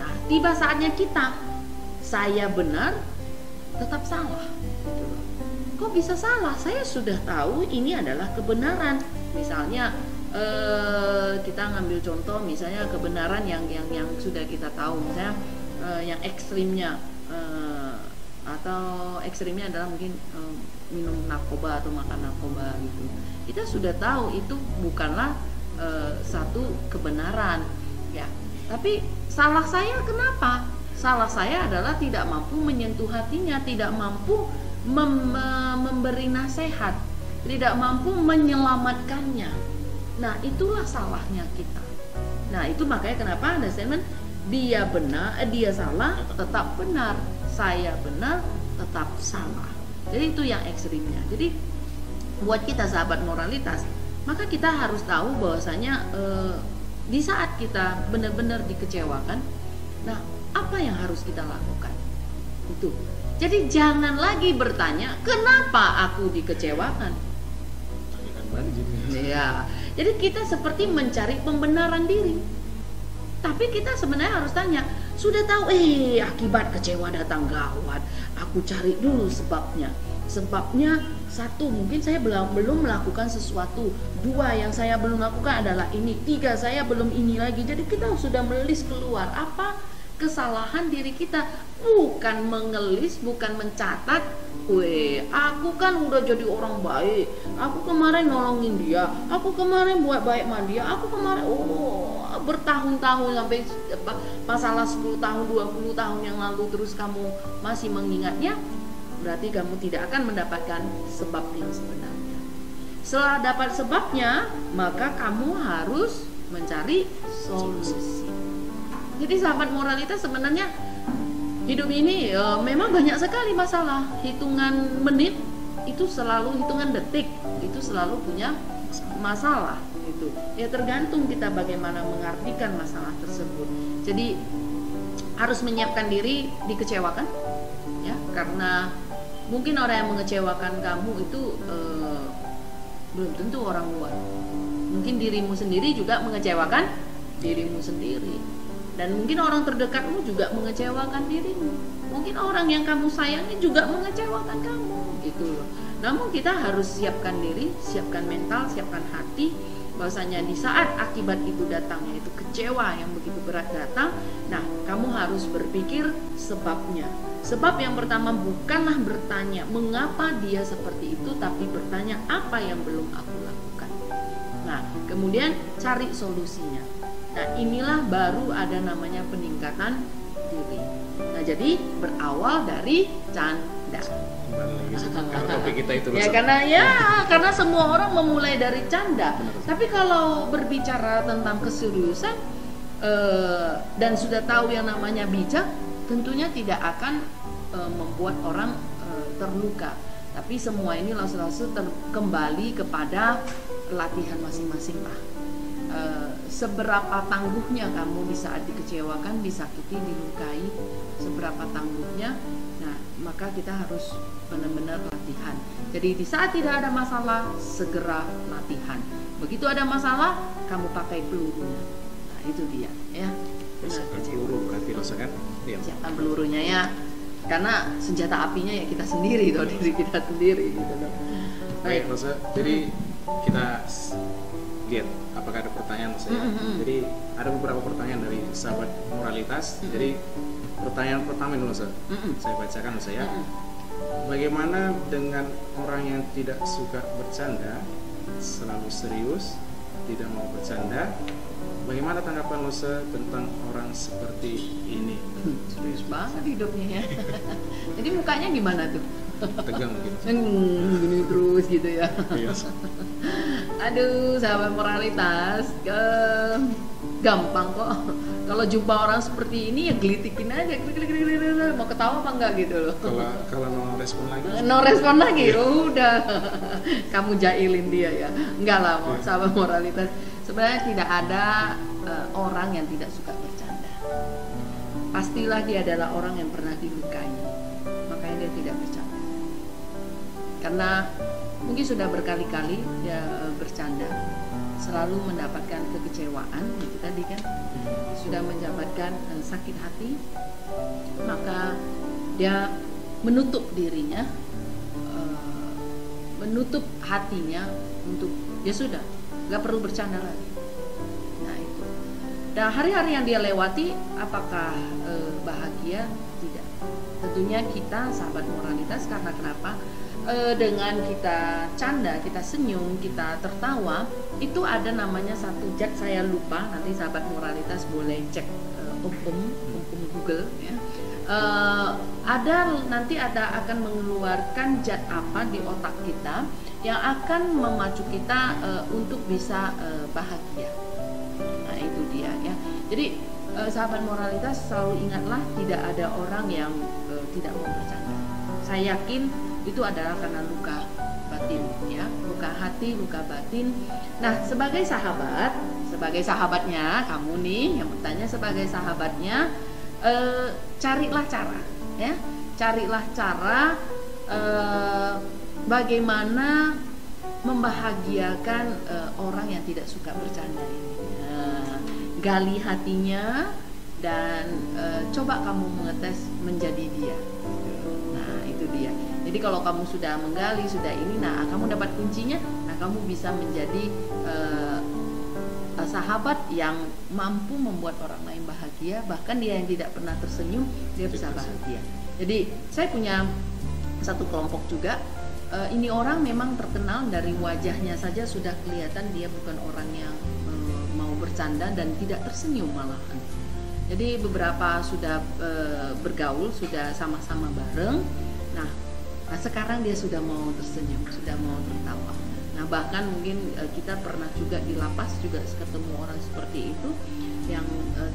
S4: Nah, tiba saatnya kita, saya benar tetap salah gitu loh. Kok bisa salah? Saya sudah tahu ini adalah kebenaran. Misalnya kita ngambil contoh, misalnya kebenaran yang sudah kita tahu, misalnya yang ekstrimnya atau ekstrimnya adalah mungkin minum narkoba atau makan narkoba gitu. Kita sudah tahu itu bukanlah satu kebenaran, ya. Tapi salah saya kenapa? Salah saya adalah tidak mampu menyentuh hatinya, tidak mampu memberi nasihat, tidak mampu menyelamatkannya. Nah, itulah salahnya kita. Nah, itu makanya kenapa ada statement dia benar, dia salah tetap benar, saya benar tetap salah. Jadi itu yang ekstrimnya. Jadi buat kita sahabat moralitas, maka kita harus tahu bahwasanya di saat kita benar-benar dikecewakan, nah apa yang harus kita lakukan? Itu. Jadi jangan lagi bertanya kenapa aku dikecewakan. Ya, jadi kita seperti mencari pembenaran diri. Tapi kita sebenarnya harus tanya, sudah tahu akibat kecewa datang gawat, aku cari dulu sebabnya. Sebabnya satu, mungkin saya belum melakukan sesuatu. Dua, yang saya belum lakukan adalah ini. Tiga, saya belum ini lagi. Jadi kita sudah melis keluar apa kesalahan diri kita, bukan mengelis, bukan mencatat. Aku kan udah jadi orang baik, aku kemarin nolongin dia, aku kemarin buat baik sama dia, aku kemarin bertahun-tahun sampai masalah 10 tahun, 20 tahun yang lalu terus kamu masih mengingatnya, berarti kamu tidak akan mendapatkan sebab yang sebenarnya. Setelah dapat sebabnya, maka kamu harus mencari solusi. Jadi sahabat moralitas, sebenarnya hidup ini memang banyak sekali masalah, hitungan menit itu selalu hitungan detik, itu selalu punya masalah itu. Ya tergantung kita bagaimana mengartikan masalah tersebut. Jadi harus menyiapkan diri dikecewakan, ya, karena mungkin orang yang mengecewakan kamu itu belum tentu orang luar. Mungkin dirimu sendiri juga mengecewakan dirimu sendiri, dan mungkin orang terdekatmu juga mengecewakan dirimu. Mungkin orang yang kamu sayangi juga mengecewakan kamu, gitu loh. Namun kita harus siapkan diri, siapkan mental, siapkan hati, bahwasanya di saat akibat itu datang, yaitu kecewa yang begitu berat datang, nah kamu harus berpikir sebabnya. Sebab yang pertama bukanlah bertanya mengapa dia seperti itu, tapi bertanya apa yang belum aku lakukan. Nah, kemudian cari solusinya. Nah, inilah baru ada namanya peningkatan diri. Nah, jadi berawal dari canda.
S3: Karena topik kita itu
S4: Ya karena semua orang memulai dari canda. Tapi kalau berbicara tentang keseriusan dan sudah tahu yang namanya bijak, tentunya tidak akan membuat orang terluka. Tapi semua ini langsung kembali kepada latihan masing-masing lah. Seberapa tangguhnya kamu di saat dikecewakan, disakiti, dilukai, seberapa tangguhnya. Nah, maka kita harus benar-benar latihan. Jadi di saat tidak ada masalah, segera latihan. Begitu ada masalah, kamu pakai pelurunya. Nah, itu dia, ya.
S3: Siapkan peluru berarti kan? Iya.
S4: Siapkan pelurunya, ya. Karena senjata apinya ya kita sendiri, toh, diri kita sendiri, gitu loh.
S3: Baik, Rosa. Jadi kita lihat apakah ada pertanyaan, Rosa. Jadi ada beberapa pertanyaan dari sahabat moralitas. Jadi pertanyaan pertama ini, Rosa. Saya bacakan, Rosa, ya. Bagaimana dengan orang yang tidak suka bercanda, selalu serius, tidak mau bercanda? Bagaimana tanggapan Rosa tentang orang seperti ini?
S4: Serius banget hidupnya, ya. Jadi mukanya gimana tuh?
S3: Tegang gitu.
S4: Gini terus gitu, ya.
S3: Iya.
S4: Aduh, sahabat moralitas, gampang kok. Kalau jumpa orang seperti ini ya gelitikin aja, mau ketawa apa enggak gitu loh.
S3: Kalau no respon lagi.
S4: No respon lagi, udah. Kamu jailin dia, ya. Enggak lah, sahabat moralitas. Sebenarnya tidak ada orang yang tidak suka bercanda. Pastilah dia adalah orang yang pernah dilukai, makanya dia tidak bercanda. Karena mungkin sudah berkali-kali dia bercanda, selalu mendapatkan kekecewaan, itu tadi kan, sudah mendapatkan sakit hati, maka dia menutup dirinya, menutup hatinya untuk ya sudah, nggak perlu bercanda lagi. Nah itu. Dan hari-hari yang dia lewati, apakah bahagia? Tidak. Tentunya kita sahabat moralitas, karena kenapa? Dengan kita canda, kita senyum, kita tertawa, itu ada namanya satu zat, saya lupa, nanti sahabat moralitas boleh cek Google, ya. Nanti akan mengeluarkan zat apa di otak kita yang akan memacu kita untuk bisa bahagia. Nah itu dia, ya. Jadi sahabat moralitas selalu ingatlah, tidak ada orang yang tidak mau bercanda. Saya yakin itu adalah karena luka batin, ya, luka hati, luka batin. Nah, sebagai sahabatnya kamu nih yang bertanya, sebagai sahabatnya, carilah cara, ya, carilah cara bagaimana membahagiakan orang yang tidak suka bercanda ini. Gali hatinya dan coba kamu mengetes menjadi dia. Nah, itu dia. Jadi kalau kamu sudah menggali, sudah ini, nah kamu dapat kuncinya, nah kamu bisa menjadi sahabat yang mampu membuat orang lain bahagia, bahkan dia yang tidak pernah tersenyum, dia bisa bahagia. Jadi saya punya satu kelompok juga, ini orang memang terkenal dari wajahnya saja sudah kelihatan dia bukan orang yang mau bercanda dan tidak tersenyum malahan. Jadi beberapa sudah bergaul, sudah sama-sama bareng. Nah, sekarang dia sudah mau tersenyum, sudah mau tertawa. Nah, bahkan mungkin kita pernah juga di lapas juga ketemu orang seperti itu yang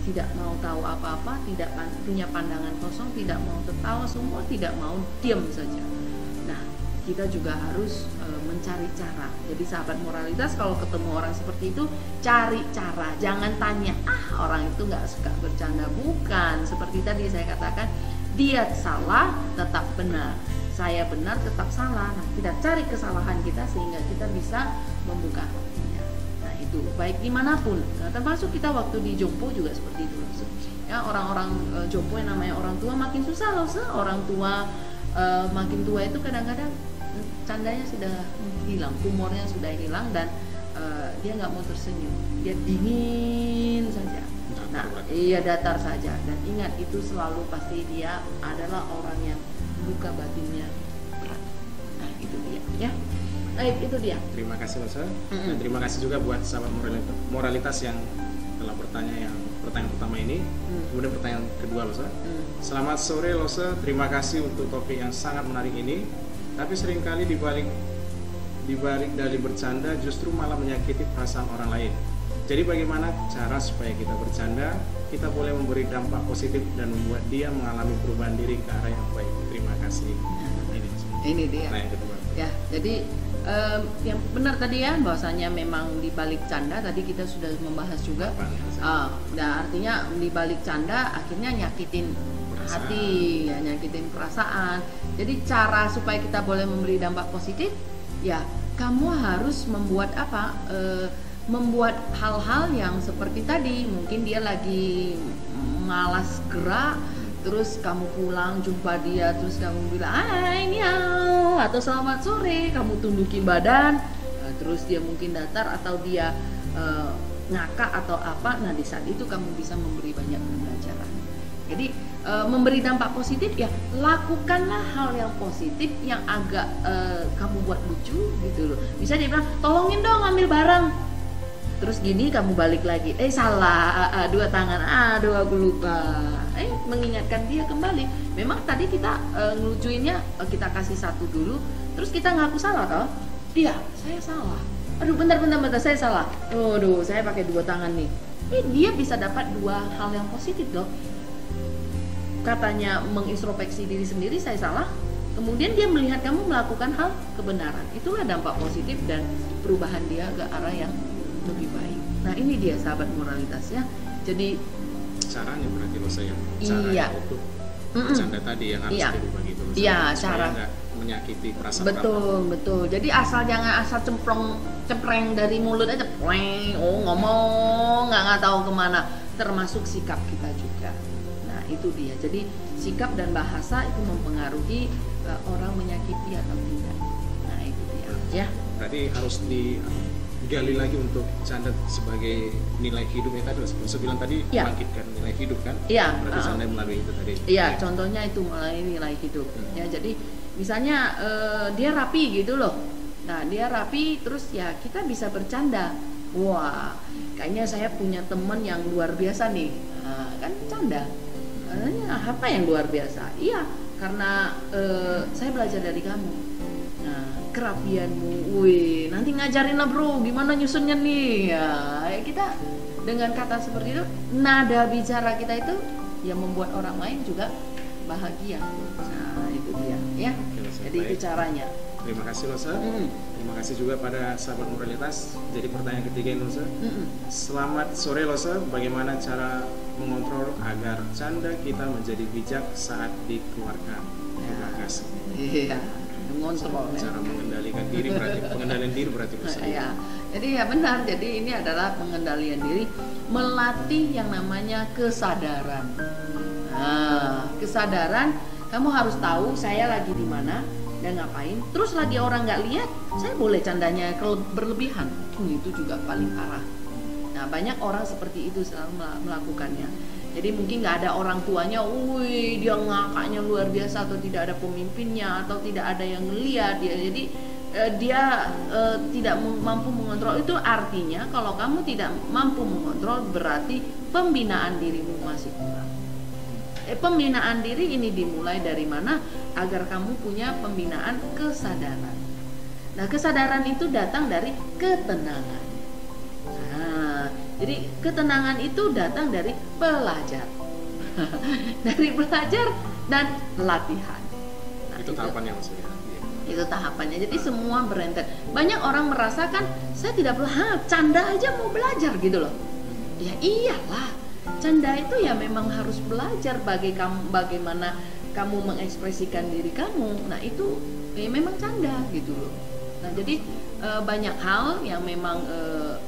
S4: tidak mau tahu apa-apa, tidak punya pandangan kosong, tidak mau tertawa, semua tidak mau, diam saja. Nah, kita juga harus mencari cara. Jadi sahabat moralitas, kalau ketemu orang seperti itu, cari cara, jangan tanya orang itu nggak suka bercanda. Bukan, seperti tadi saya katakan, dia salah tetap benar, saya benar tetap salah. Nah, kita cari kesalahan kita sehingga kita bisa membuka hatinya. Nah, itu baik dimanapun. Nah, termasuk kita waktu di Jompo juga seperti itu. Ya, orang-orang Jompo yang namanya orang tua makin susah loh. Orang tua makin tua itu kadang-kadang candanya sudah hilang, humornya sudah hilang, dan dia nggak mau tersenyum, dia dingin saja. Nah, iya, datar saja. Dan ingat, itu selalu pasti dia adalah orang yang luka batinnya berat. Nah, itu dia, ya. Itu dia.
S3: Terima kasih Losa, dan terima kasih juga buat sahabat moralitas yang telah bertanya pertanyaan pertama ini. Kemudian pertanyaan kedua, Losa. Selamat sore Losa, terima kasih untuk topik yang sangat menarik ini. Tapi seringkali dibalik dari bercanda justru malah menyakiti perasaan orang lain. Jadi bagaimana cara supaya kita bercanda, kita boleh memberi dampak positif dan membuat dia mengalami perubahan diri ke arah yang baik. Terima kasih.
S4: Ini dia.
S3: Nah, yang kedua.
S4: Ya, jadi yang benar tadi ya, bahwasanya memang di balik canda tadi kita sudah membahas juga. Nah, artinya di balik canda akhirnya nyakitin hati, ya, nyakitin perasaan. Jadi cara supaya kita boleh memberi dampak positif, ya kamu harus membuat apa? Membuat hal-hal yang seperti tadi. Mungkin dia lagi malas gerak, terus kamu pulang jumpa dia, terus kamu bilang hai niau atau selamat sore, kamu tunduki badan, terus dia mungkin datar atau dia ngakak atau apa. Nah, di saat itu kamu bisa memberi banyak pembelajaran. Jadi memberi dampak positif, ya lakukanlah hal yang positif yang agak kamu buat lucu gitu loh. Bisa dia bilang tolongin dong ambil barang, terus gini kamu balik lagi, salah, dua tangan, aduh aku lupa, mengingatkan dia kembali. Memang tadi kita ngelucuinnya, kita kasih satu dulu, terus kita ngaku salah toh, iya saya salah, aduh bentar saya salah, aduh saya pakai dua tangan nih. Dia bisa dapat dua hal yang positif loh. Katanya mengintrospeksi diri sendiri, saya salah, kemudian dia melihat kamu melakukan hal kebenaran. Itulah dampak positif dan perubahan dia ke arah yang lebih baik. Nah, ini dia sahabat moralitas ya. Jadi
S3: caranya berarti lo saya cara untuk bercanda tadi yang harus dirubah gitu.
S4: Iya, cara
S3: nggak menyakiti perasaan.
S4: Betul. Jadi jangan asal cempreng dari mulut aja, ngomong nggak tahu kemana. Termasuk sikap kita juga. Nah, itu dia. Jadi sikap dan bahasa itu mempengaruhi orang menyakiti atau tidak. Nah, itu dia. Ya.
S3: Berarti harus digali lagi untuk canda sebagai nilai hidup ya tadi. Saya bilang tadi bangkitkan nilai hidup kan?
S4: Iya.
S3: Berarti canda melalui itu tadi.
S4: Iya, contohnya itu melalui nilai hidup. Ya, jadi misalnya dia rapi gitu loh. Nah, dia rapi terus ya kita bisa bercanda. Wah, kayaknya saya punya teman yang luar biasa nih. Nah, kan canda. Apa yang luar biasa? Iya, karena saya belajar dari kamu. Nah, kerapianmu, nanti ngajarin lah bro, gimana nyusunnya nih. Ya, kita dengan kata seperti itu, nada bicara kita itu yang membuat orang lain juga bahagia. Nah, itu dia, ya. Jadi itu caranya.
S3: Terima kasih Losa. Terima kasih juga pada sahabat moralitas. Jadi pertanyaan ketiga ini Losa. Selamat sore Losa. Bagaimana cara mengontrol agar canda kita menjadi bijak saat dikeluarkan? Terima kasih.
S4: Iya. Mengontrol.
S3: Cara mengendalikan diri berarti pengendalian diri berarti Losa.
S4: Iya. Jadi ya benar. Jadi ini adalah pengendalian diri, melatih yang namanya kesadaran. Nah, kesadaran, kamu harus tahu saya lagi di mana dan ngapain. Terus lagi orang nggak lihat, saya boleh candanya berlebihan. Itu juga paling parah. Nah, banyak orang seperti itu selalu melakukannya. Jadi mungkin nggak ada orang tuanya, dia ngakaknya luar biasa, atau tidak ada pemimpinnya, atau tidak ada yang ngelihat dia. Jadi dia tidak mampu mengontrol. Itu artinya kalau kamu tidak mampu mengontrol, berarti pembinaan dirimu masih kurang. Pembinaan diri ini dimulai dari mana? Agar kamu punya pembinaan kesadaran. Nah, kesadaran itu datang dari ketenangan. Nah, jadi ketenangan itu datang dari belajar. Dari belajar dan latihan. Nah,
S3: itu tahapan yang maksudnya.
S4: Itu tahapannya. Jadi semua berentet. Banyak orang merasakan saya tidak perlu canda aja mau belajar gitu loh. Ya iyalah, canda itu ya memang harus belajar bagaimana kamu mengekspresikan diri kamu. Nah itu ya memang canda gitu loh. Nah jadi banyak hal yang memang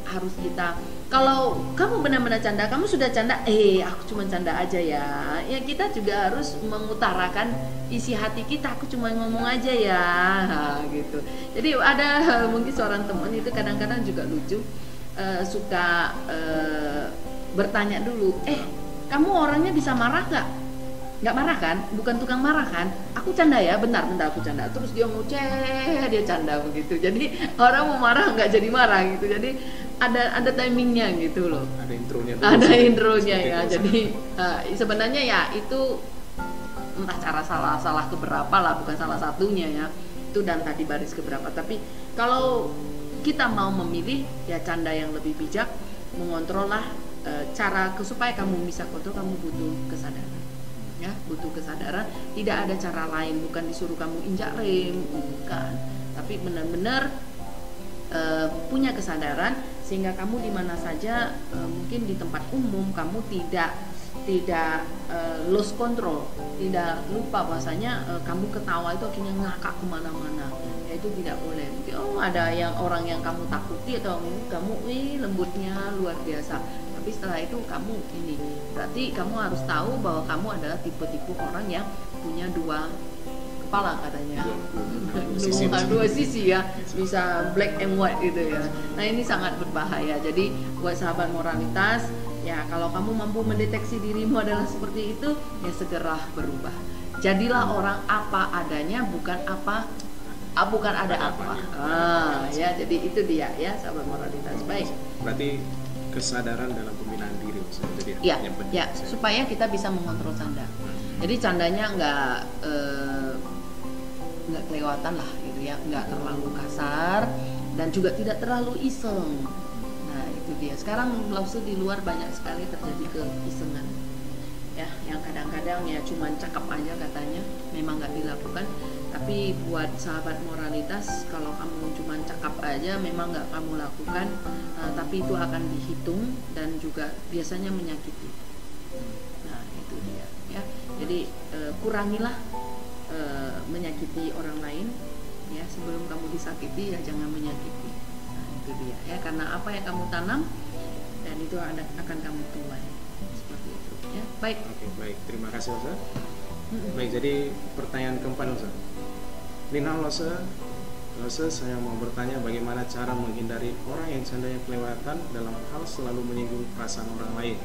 S4: harus kita, kalau kamu benar-benar canda, kamu sudah canda, aku cuma canda aja ya. Ya kita juga harus mengutarakan isi hati kita, aku cuma ngomong aja ya, gitu. Jadi ada mungkin seorang teman itu kadang-kadang juga lucu, suka bertanya dulu, kamu orangnya bisa marah nggak? Nggak marah kan? Bukan tukang marah kan? Aku canda ya, bentar aku canda. Terus dia ngoceh, dia canda begitu. Jadi orang mau marah nggak jadi marah gitu. Jadi ada timingnya gitu loh.
S3: Ada intronya.
S4: Ada intronya ya. Jadi sebenarnya ya itu entah cara salah keberapa lah, bukan salah satunya ya. Itu dan tadi baris keberapa. Tapi kalau kita mau memilih ya canda yang lebih bijak, mengontrol lah cara supaya kamu bisa kontrol, kamu butuh kesadaran. Ya, butuh kesadaran, tidak ada cara lain, bukan disuruh kamu injak rem, bukan, tapi benar-benar punya kesadaran sehingga kamu di mana saja, mungkin di tempat umum kamu tidak lose control, tidak lupa bahwasanya kamu ketawa itu akhirnya ngakak kemana-mana, ya itu tidak boleh. Ada yang orang yang kamu takuti atau kamu lembutnya luar biasa. Tapi setelah itu kamu ini, berarti kamu harus tahu bahwa kamu adalah tipe-tipe orang yang punya dua kepala katanya, dua sisi ya, bisa black and white gitu ya. Nah ini sangat berbahaya. Jadi buat sahabat moralitas, ya kalau kamu mampu mendeteksi dirimu adalah seperti itu, ya segera berubah. Jadilah orang apa adanya, bukan ada apa. Ya jadi itu dia ya sahabat moralitas. Baik.
S3: Berarti kesadaran dalam pembinaan diri maksudnya yang penting.
S4: Ya, supaya kita bisa mengontrol canda. Jadi candanya nggak kelewatan lah gitu ya, nggak terlalu kasar dan juga tidak terlalu iseng. Nah itu dia. Sekarang lausu di luar banyak sekali terjadi keisengan. Ya, yang kadang-kadang ya cuman cakap aja katanya, memang nggak dilakukan. Tapi buat sahabat moralitas, kalau kamu cuma cakap aja memang nggak kamu lakukan, tapi itu akan dihitung dan juga biasanya menyakiti. Nah itu dia ya. Jadi kurangilah menyakiti orang lain ya, sebelum kamu disakiti ya jangan menyakiti. Nah itu dia ya, karena apa yang kamu tanam dan itu akan kamu tuai seperti itu ya. Baik.
S3: Oke, baik, terima kasih Ustaz. Baik, jadi pertanyaan keempat Ustaz. Lina Lose, saya mau bertanya bagaimana cara menghindari orang yang candanya kelewatan dalam hal selalu menyinggung perasaan orang lain.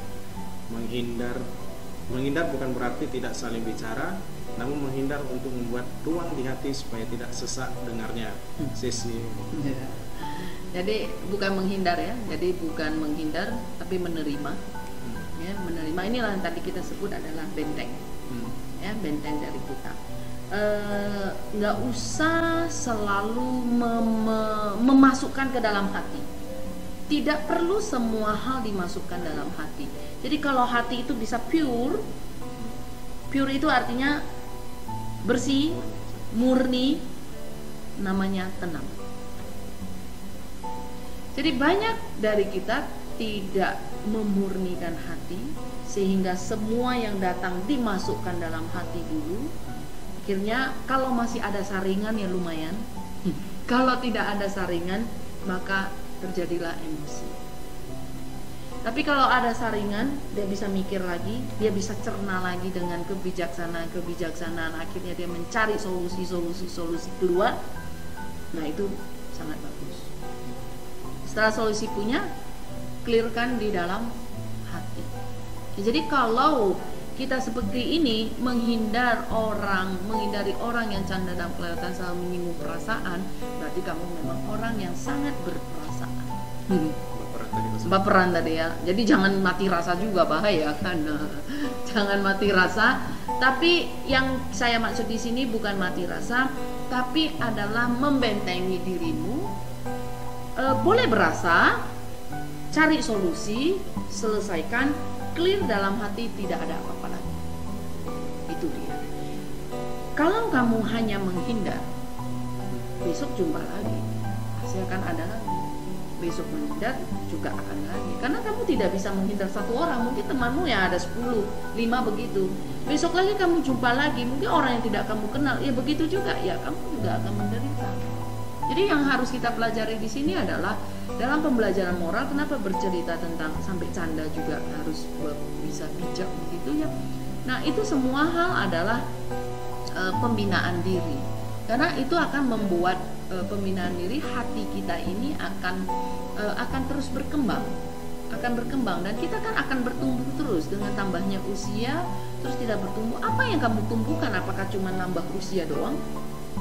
S3: Menghindar bukan berarti tidak saling bicara, namun menghindar untuk membuat ruang di hati supaya tidak sesak dengarnya. Sesi.
S4: Jadi bukan menghindar ya, jadi bukan menghindar tapi menerima. Ya, menerima inilah yang tadi kita sebut adalah benteng. Ya, benteng dari kita. Nggak usah selalu memasukkan ke dalam hati. Tidak perlu semua hal dimasukkan dalam hati. Jadi kalau hati itu bisa pure itu artinya bersih, murni, namanya tenang. Jadi banyak dari kita tidak memurnikan hati sehingga semua yang datang dimasukkan dalam hati dulu. Akhirnya kalau masih ada saringan ya lumayan. Kalau tidak ada saringan maka terjadilah emosi. Tapi kalau ada saringan, dia bisa mikir lagi, dia bisa cerna lagi dengan kebijaksanaan. Akhirnya dia mencari solusi keluar. Nah itu sangat bagus. Setelah solusi punya, clearkan di dalam hati. Jadi kalau kita seperti ini menghindari orang yang canda dan kelewatan selalu menyinggung perasaan, berarti kamu memang orang yang sangat berperasaan. Baperan tadi ya. Jadi jangan mati rasa juga, bahaya kan. Jangan mati rasa. Tapi yang saya maksud di sini bukan mati rasa, tapi adalah membentengi dirimu. Boleh berasa, cari solusi, selesaikan, clear dalam hati, tidak ada apa-apa lagi. Itu dia. Kalau kamu hanya menghindar, besok jumpa lagi, pasti akan ada lagi. Besok menghindar juga akan lagi, karena kamu tidak bisa menghindar satu orang. Mungkin temanmu yang ada 10, 5 begitu. Besok lagi kamu jumpa lagi, mungkin orang yang tidak kamu kenal, ya begitu juga, ya kamu juga akan menderita. Jadi yang harus kita pelajari di sini adalah dalam pembelajaran moral, kenapa bercerita tentang sampai canda juga harus bisa bijak begitu ya. Nah itu semua hal adalah pembinaan diri, karena itu akan membuat pembinaan diri, hati kita ini akan terus berkembang, dan kita kan akan bertumbuh terus dengan tambahnya usia. Terus tidak bertumbuh, apa yang kamu tumbuhkan? Apakah cuma nambah usia doang?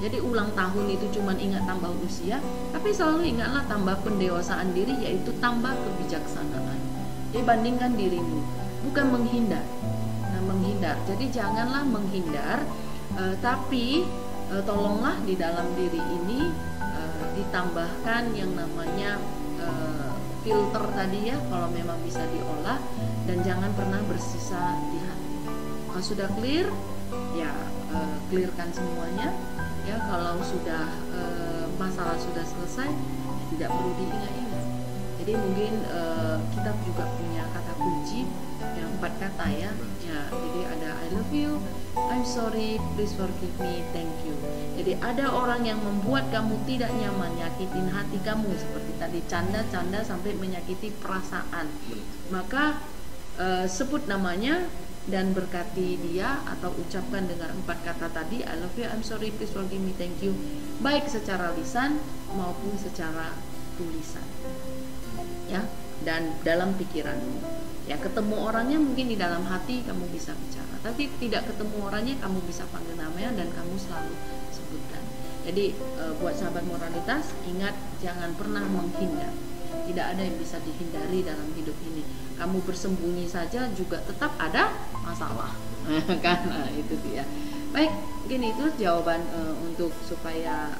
S4: Jadi ulang tahun itu cuma ingat tambah usia, tapi selalu ingatlah tambah pendewasaan diri, yaitu tambah kebijaksanaan. Jadi bandingkan dirimu, bukan menghindar. Nah, menghindar. Jadi janganlah menghindar, tapi tolonglah di dalam diri ini ditambahkan yang namanya filter tadi ya, kalau memang bisa diolah, dan jangan pernah bersisa di hati. Kalau sudah clear, ya clearkan semuanya. Ya kalau sudah masalah sudah selesai, tidak perlu diingat-ingat. Jadi mungkin kita juga punya kata kunci yang 4 kata ya. Jadi ada I love you, I'm sorry, please forgive me, thank you. Jadi ada orang yang membuat kamu tidak nyaman, nyakitin hati kamu, seperti tadi canda-canda sampai menyakiti perasaan, maka sebut namanya dan berkati dia, atau ucapkan dengan 4 kata tadi, I love you, I'm sorry, please forgive me, thank you, baik secara lisan maupun secara tulisan ya, dan dalam pikiranmu ya. Ketemu orangnya mungkin di dalam hati kamu bisa bicara, tapi tidak ketemu orangnya kamu bisa panggil namanya dan kamu selalu sebutkan. Jadi buat sahabat moralitas, ingat jangan pernah menghindar. Tidak ada yang bisa dihindari dalam hidup ini. Kamu bersembunyi saja juga tetap ada masalah. Karena itu dia. Baik, mungkin itu jawaban untuk supaya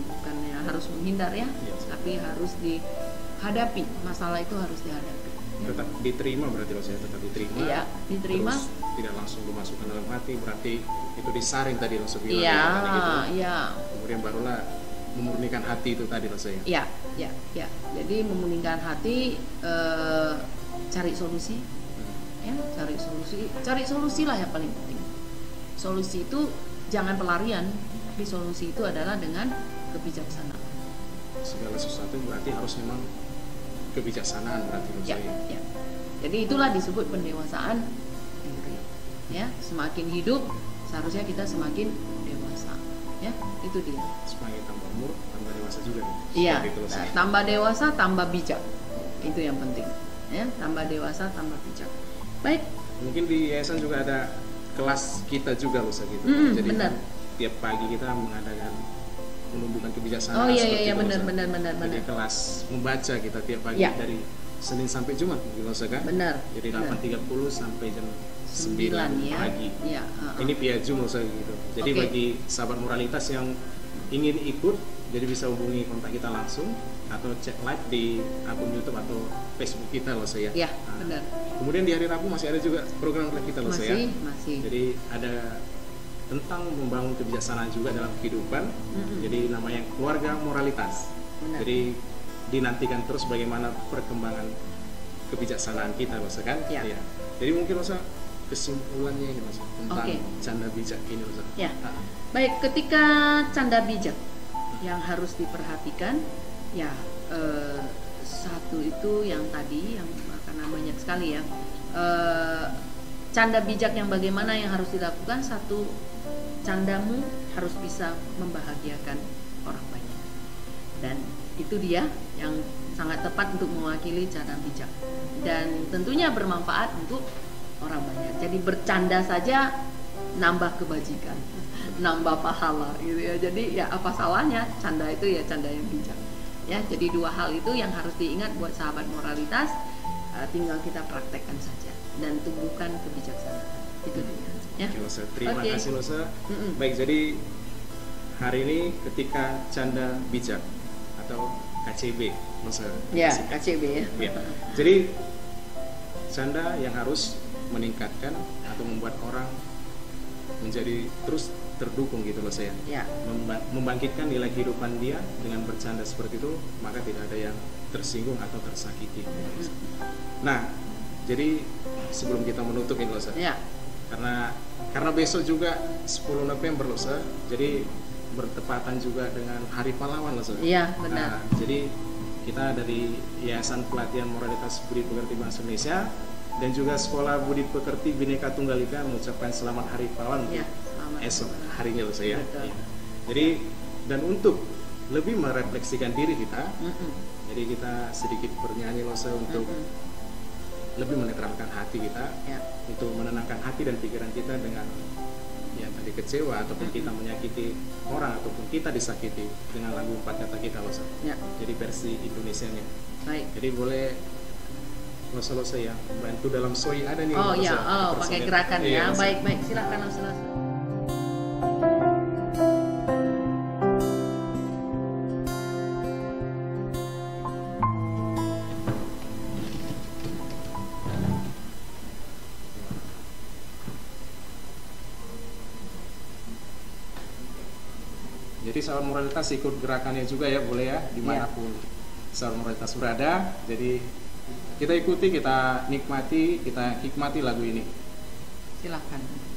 S4: bukannya harus menghindar ya, tapi harus dihadapi. Masalah itu harus dihadapi.
S3: Tetap diterima berarti loh, saya tetap diterima.
S4: Iya, diterima.
S3: Terus tidak langsung dimasukkan dalam hati, berarti itu disaring tadi loh sebilang.
S4: Iya,
S3: gitu.
S4: iya.
S3: Kemudian barulah memurnikan hati itu tadi loh saya.
S4: Iya. Jadi memurnikan hati, cari solusi. Ya, cari solusi lah yang paling penting. Solusi itu jangan pelarian, tapi solusi itu adalah dengan kebijaksanaan.
S3: Segala sesuatu berarti harus memang kebijaksanaan berarti menurut saya.
S4: Ya. Jadi itulah disebut pendewasaan diri. Ya, semakin hidup seharusnya kita semakin dewasa. Ya, itu dia.
S3: Semakin tambah umur, tambah dewasa juga.
S4: Iya. Tambah dewasa, tambah bijak. Itu yang penting. Ya, tambah dewasa, tambah bijak. Baik.
S3: Mungkin di yayasan juga ada kelas kita juga loh gitu. Jadi
S4: benar.
S3: Tiap pagi kita mengadakan menumbuhkan kebijaksanaan.
S4: Oh iya benar.
S3: Jadi kelas membaca kita tiap pagi dari Senin sampai Jumat gitu kan?
S4: Benar.
S3: Jadi 8.30 sampai jam 9
S4: ya.
S3: pagi.
S4: Ya,
S3: Ini via Zoom loh gitu. Jadi bagi sahabat moralitas yang ingin ikut, jadi bisa hubungi kontak kita langsung atau cek live di akun YouTube atau Facebook kita loh saya.
S4: Iya, benar.
S3: Kemudian di hari Rabu masih ada juga program live kita loh saya.
S4: Masih.
S3: Jadi ada tentang membangun kebijaksanaan juga dalam kehidupan. Jadi namanya keluarga moralitas.
S4: Benar.
S3: Jadi dinantikan terus bagaimana perkembangan kebijaksanaan kita Mas kan?
S4: Ya.
S3: Ya. Jadi mungkin Mas kesimpulannya ini Mas tentang canda bijak ini Mas.
S4: Ya. Baik, ketika canda bijak yang harus diperhatikan ya, satu itu yang tadi yang karena banyak sekali ya. Canda bijak yang bagaimana yang harus dilakukan? Satu, candamu harus bisa membahagiakan orang banyak, dan itu dia yang sangat tepat untuk mewakili canda bijak, dan tentunya bermanfaat untuk orang banyak. Jadi bercanda saja nambah kebajikan, nambah pahala gitu ya. Jadi ya apa salahnya canda itu ya, canda yang bijak ya. Jadi dua hal itu yang harus diingat buat sahabat moralitas. Tinggal kita praktekkan saja dan tumbuhkan kebijaksanaan. Itu dia. Ya.
S3: Losa, terima kasih Losa. Baik, jadi hari ini ketika canda bijak atau KCB Losa.
S4: Ya, KCB ya.
S3: Jadi canda yang harus meningkatkan atau membuat orang menjadi terus terdukung gitu loh saya.
S4: Ya.
S3: Membangkitkan nilai kehidupan dia dengan bercanda seperti itu, maka tidak ada yang tersinggung atau tersakiti. Nah, jadi sebelum kita menutup ini loh saya.
S4: Ya.
S3: Karena besok juga 10 November loh saya. Jadi bertepatan juga dengan Hari Pahlawan loh saya.
S4: Iya, benar.
S3: Nah, jadi kita dari Yayasan Pelatihan Moralitas Budi Pekerti Bangsa Indonesia dan juga Sekolah Budi Pekerti Bhinneka Tunggal Ika mengucapkan selamat Hari Pahlawan untuk esok harinya loh saya. Ya. Jadi dan untuk lebih merefleksikan diri kita, jadi kita sedikit bernyanyi loh saya untuk lebih menetralkan hati kita, untuk menenangkan hati dan pikiran kita dengan yang tadi kecewa ataupun kita menyakiti orang ataupun kita disakiti dengan lagu 4 kata kita loh saya. Jadi versi Indonesianya. Baik. Jadi boleh losa-losa ya bantu dalam soi ada nih.
S4: Oh iya, pakai gerakan ya. Baik, silakan losa-losa.
S3: Jadi sahabat moralitas ikut gerakannya juga ya, boleh ya, dimanapun sahabat moralitas berada. Jadi kita ikuti, kita nikmati, kita hikmati lagu ini.
S4: Silakan.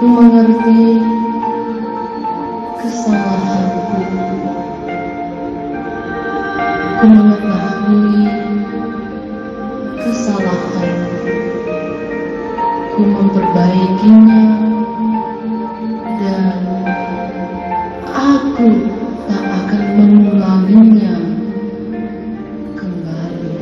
S5: Mengerti kesalahanku, ku mengetahui kesalahanku, ku memperbaikinya, dan aku tak akan mengulanginya kembali.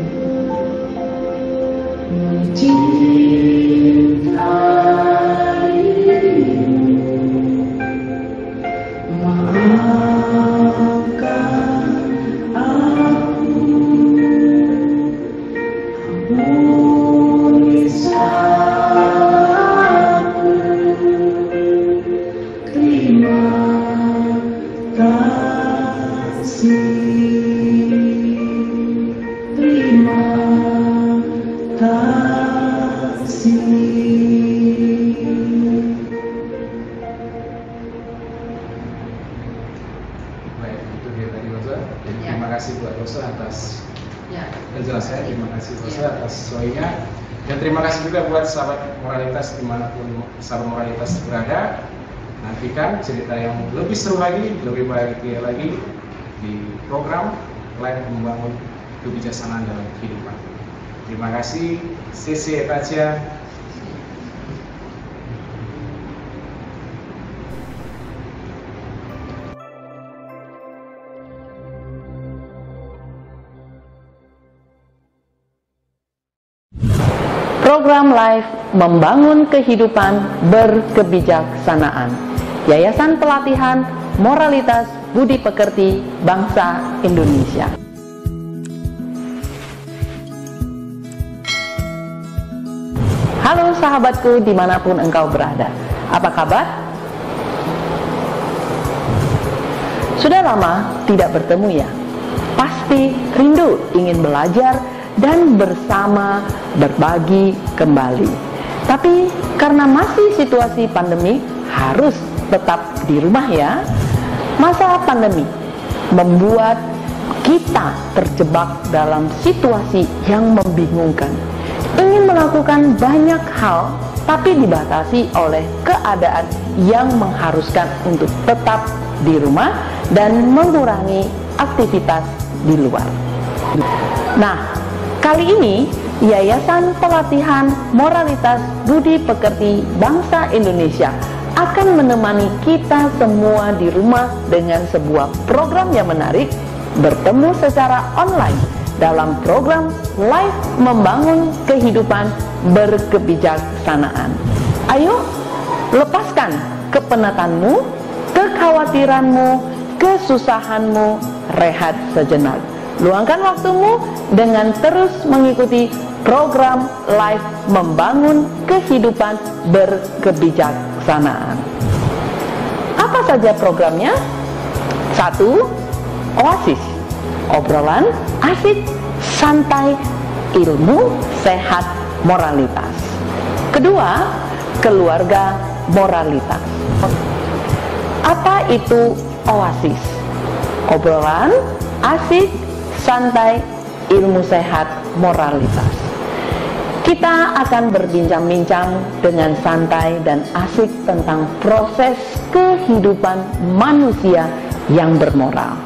S3: Terima kasih buat Rosa atas penjelasannya, terima kasih Rosa atas soinya, dan terima kasih juga buat sahabat moralitas dimanapun sahabat moralitas berada. Nantikan cerita yang lebih seru lagi, lebih bahagia lagi di program Live Membangun Kebijaksanaan dalam Kehidupan. Terima kasih, Sisi Etacia.
S5: Program Live Membangun Kehidupan Berkebijaksanaan, Yayasan Pelatihan Moralitas Budi Pekerti Bangsa Indonesia. Halo sahabatku dimanapun engkau berada, apa kabar? Sudah lama tidak bertemu ya? Pasti rindu ingin belajar dan bersama berbagi kembali. Tapi karena masih situasi pandemi harus tetap di rumah ya. Masa pandemi membuat kita terjebak dalam situasi yang membingungkan, ingin melakukan banyak hal tapi dibatasi oleh keadaan yang mengharuskan untuk tetap di rumah dan mengurangi aktivitas di luar. Nah, kali ini Yayasan Pelatihan Moralitas Budi Pekerti Bangsa Indonesia akan menemani kita semua di rumah dengan sebuah program yang menarik, bertemu secara online dalam program Live Membangun Kehidupan Berkebijaksanaan. Ayo, lepaskan kepenatanmu, kekhawatiranmu, kesusahanmu, rehat sejenak. Luangkan waktumu dengan terus mengikuti program Live Membangun Kehidupan Berkebijaksanaan. Apa saja programnya? 1. Oasis, obrolan asik, santai, ilmu, sehat, moralitas. 2. Keluarga moralitas. Apa itu oasis? Obrolan asik, santai, ilmu sehat, moralitas. Kita akan berbincang-bincang dengan santai dan asik tentang proses kehidupan manusia yang bermoral.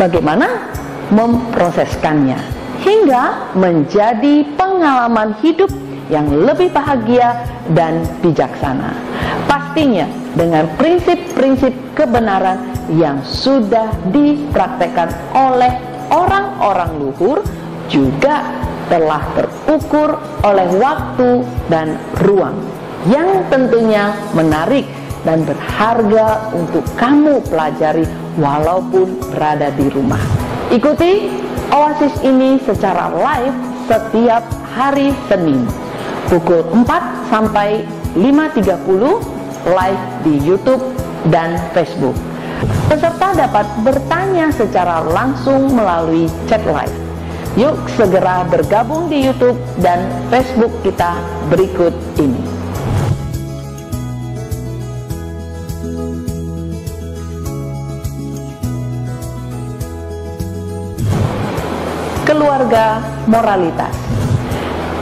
S5: Bagaimana memproseskannya hingga menjadi pengalaman hidup yang lebih bahagia dan bijaksana. Pastinya dengan prinsip-prinsip kebenaran yang sudah dipraktekkan oleh orang-orang luhur, juga telah terukur oleh waktu dan ruang, yang tentunya menarik dan berharga untuk kamu pelajari walaupun berada di rumah. Ikuti Oasis ini secara live setiap hari Senin pukul 4 sampai 5.30 live di YouTube dan Facebook. Peserta dapat bertanya secara langsung melalui chat live. Yuk segera bergabung di YouTube dan Facebook kita berikut ini. Keluarga moralitas.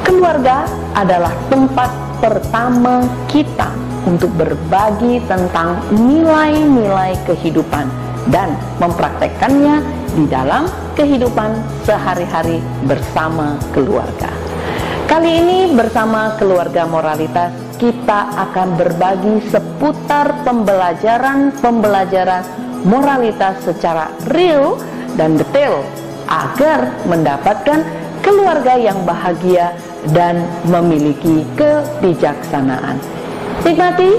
S5: Keluarga adalah tempat pertama kita untuk berbagi tentang nilai-nilai kehidupan dan mempraktekkannya di dalam kehidupan sehari-hari bersama keluarga. Kali ini bersama keluarga moralitas kita akan berbagi seputar pembelajaran moralitas secara real dan detail agar mendapatkan keluarga yang bahagia dan memiliki kebijaksanaan. Nikmati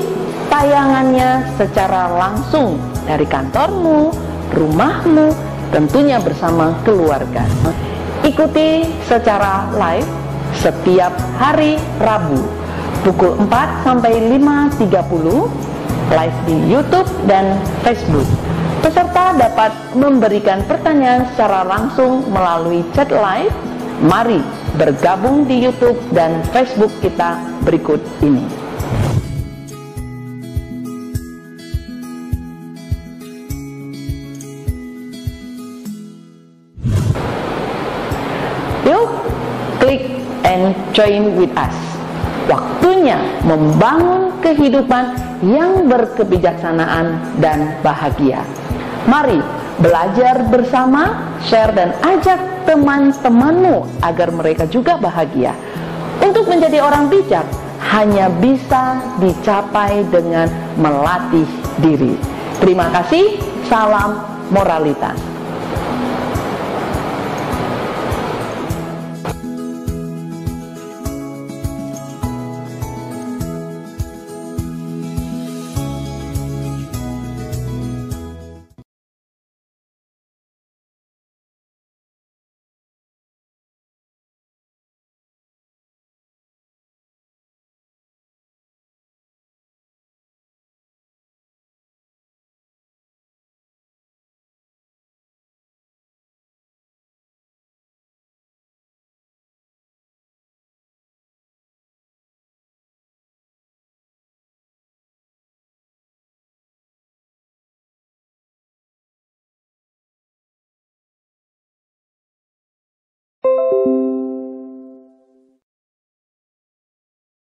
S5: tayangannya secara langsung dari kantormu, rumahmu, tentunya bersama keluarga. Ikuti secara live setiap hari Rabu pukul 4 sampai 5.30 live di YouTube dan Facebook. Peserta dapat memberikan pertanyaan secara langsung melalui chat live. Mari bergabung di YouTube dan Facebook kita berikut ini. Yuk, klik and join with us. Waktunya membangun kehidupan yang berkebijaksanaan dan bahagia. Mari belajar bersama, share dan ajak teman-temanmu agar mereka juga bahagia. Untuk menjadi orang bijak hanya bisa dicapai dengan melatih diri. Terima kasih, salam moralitas.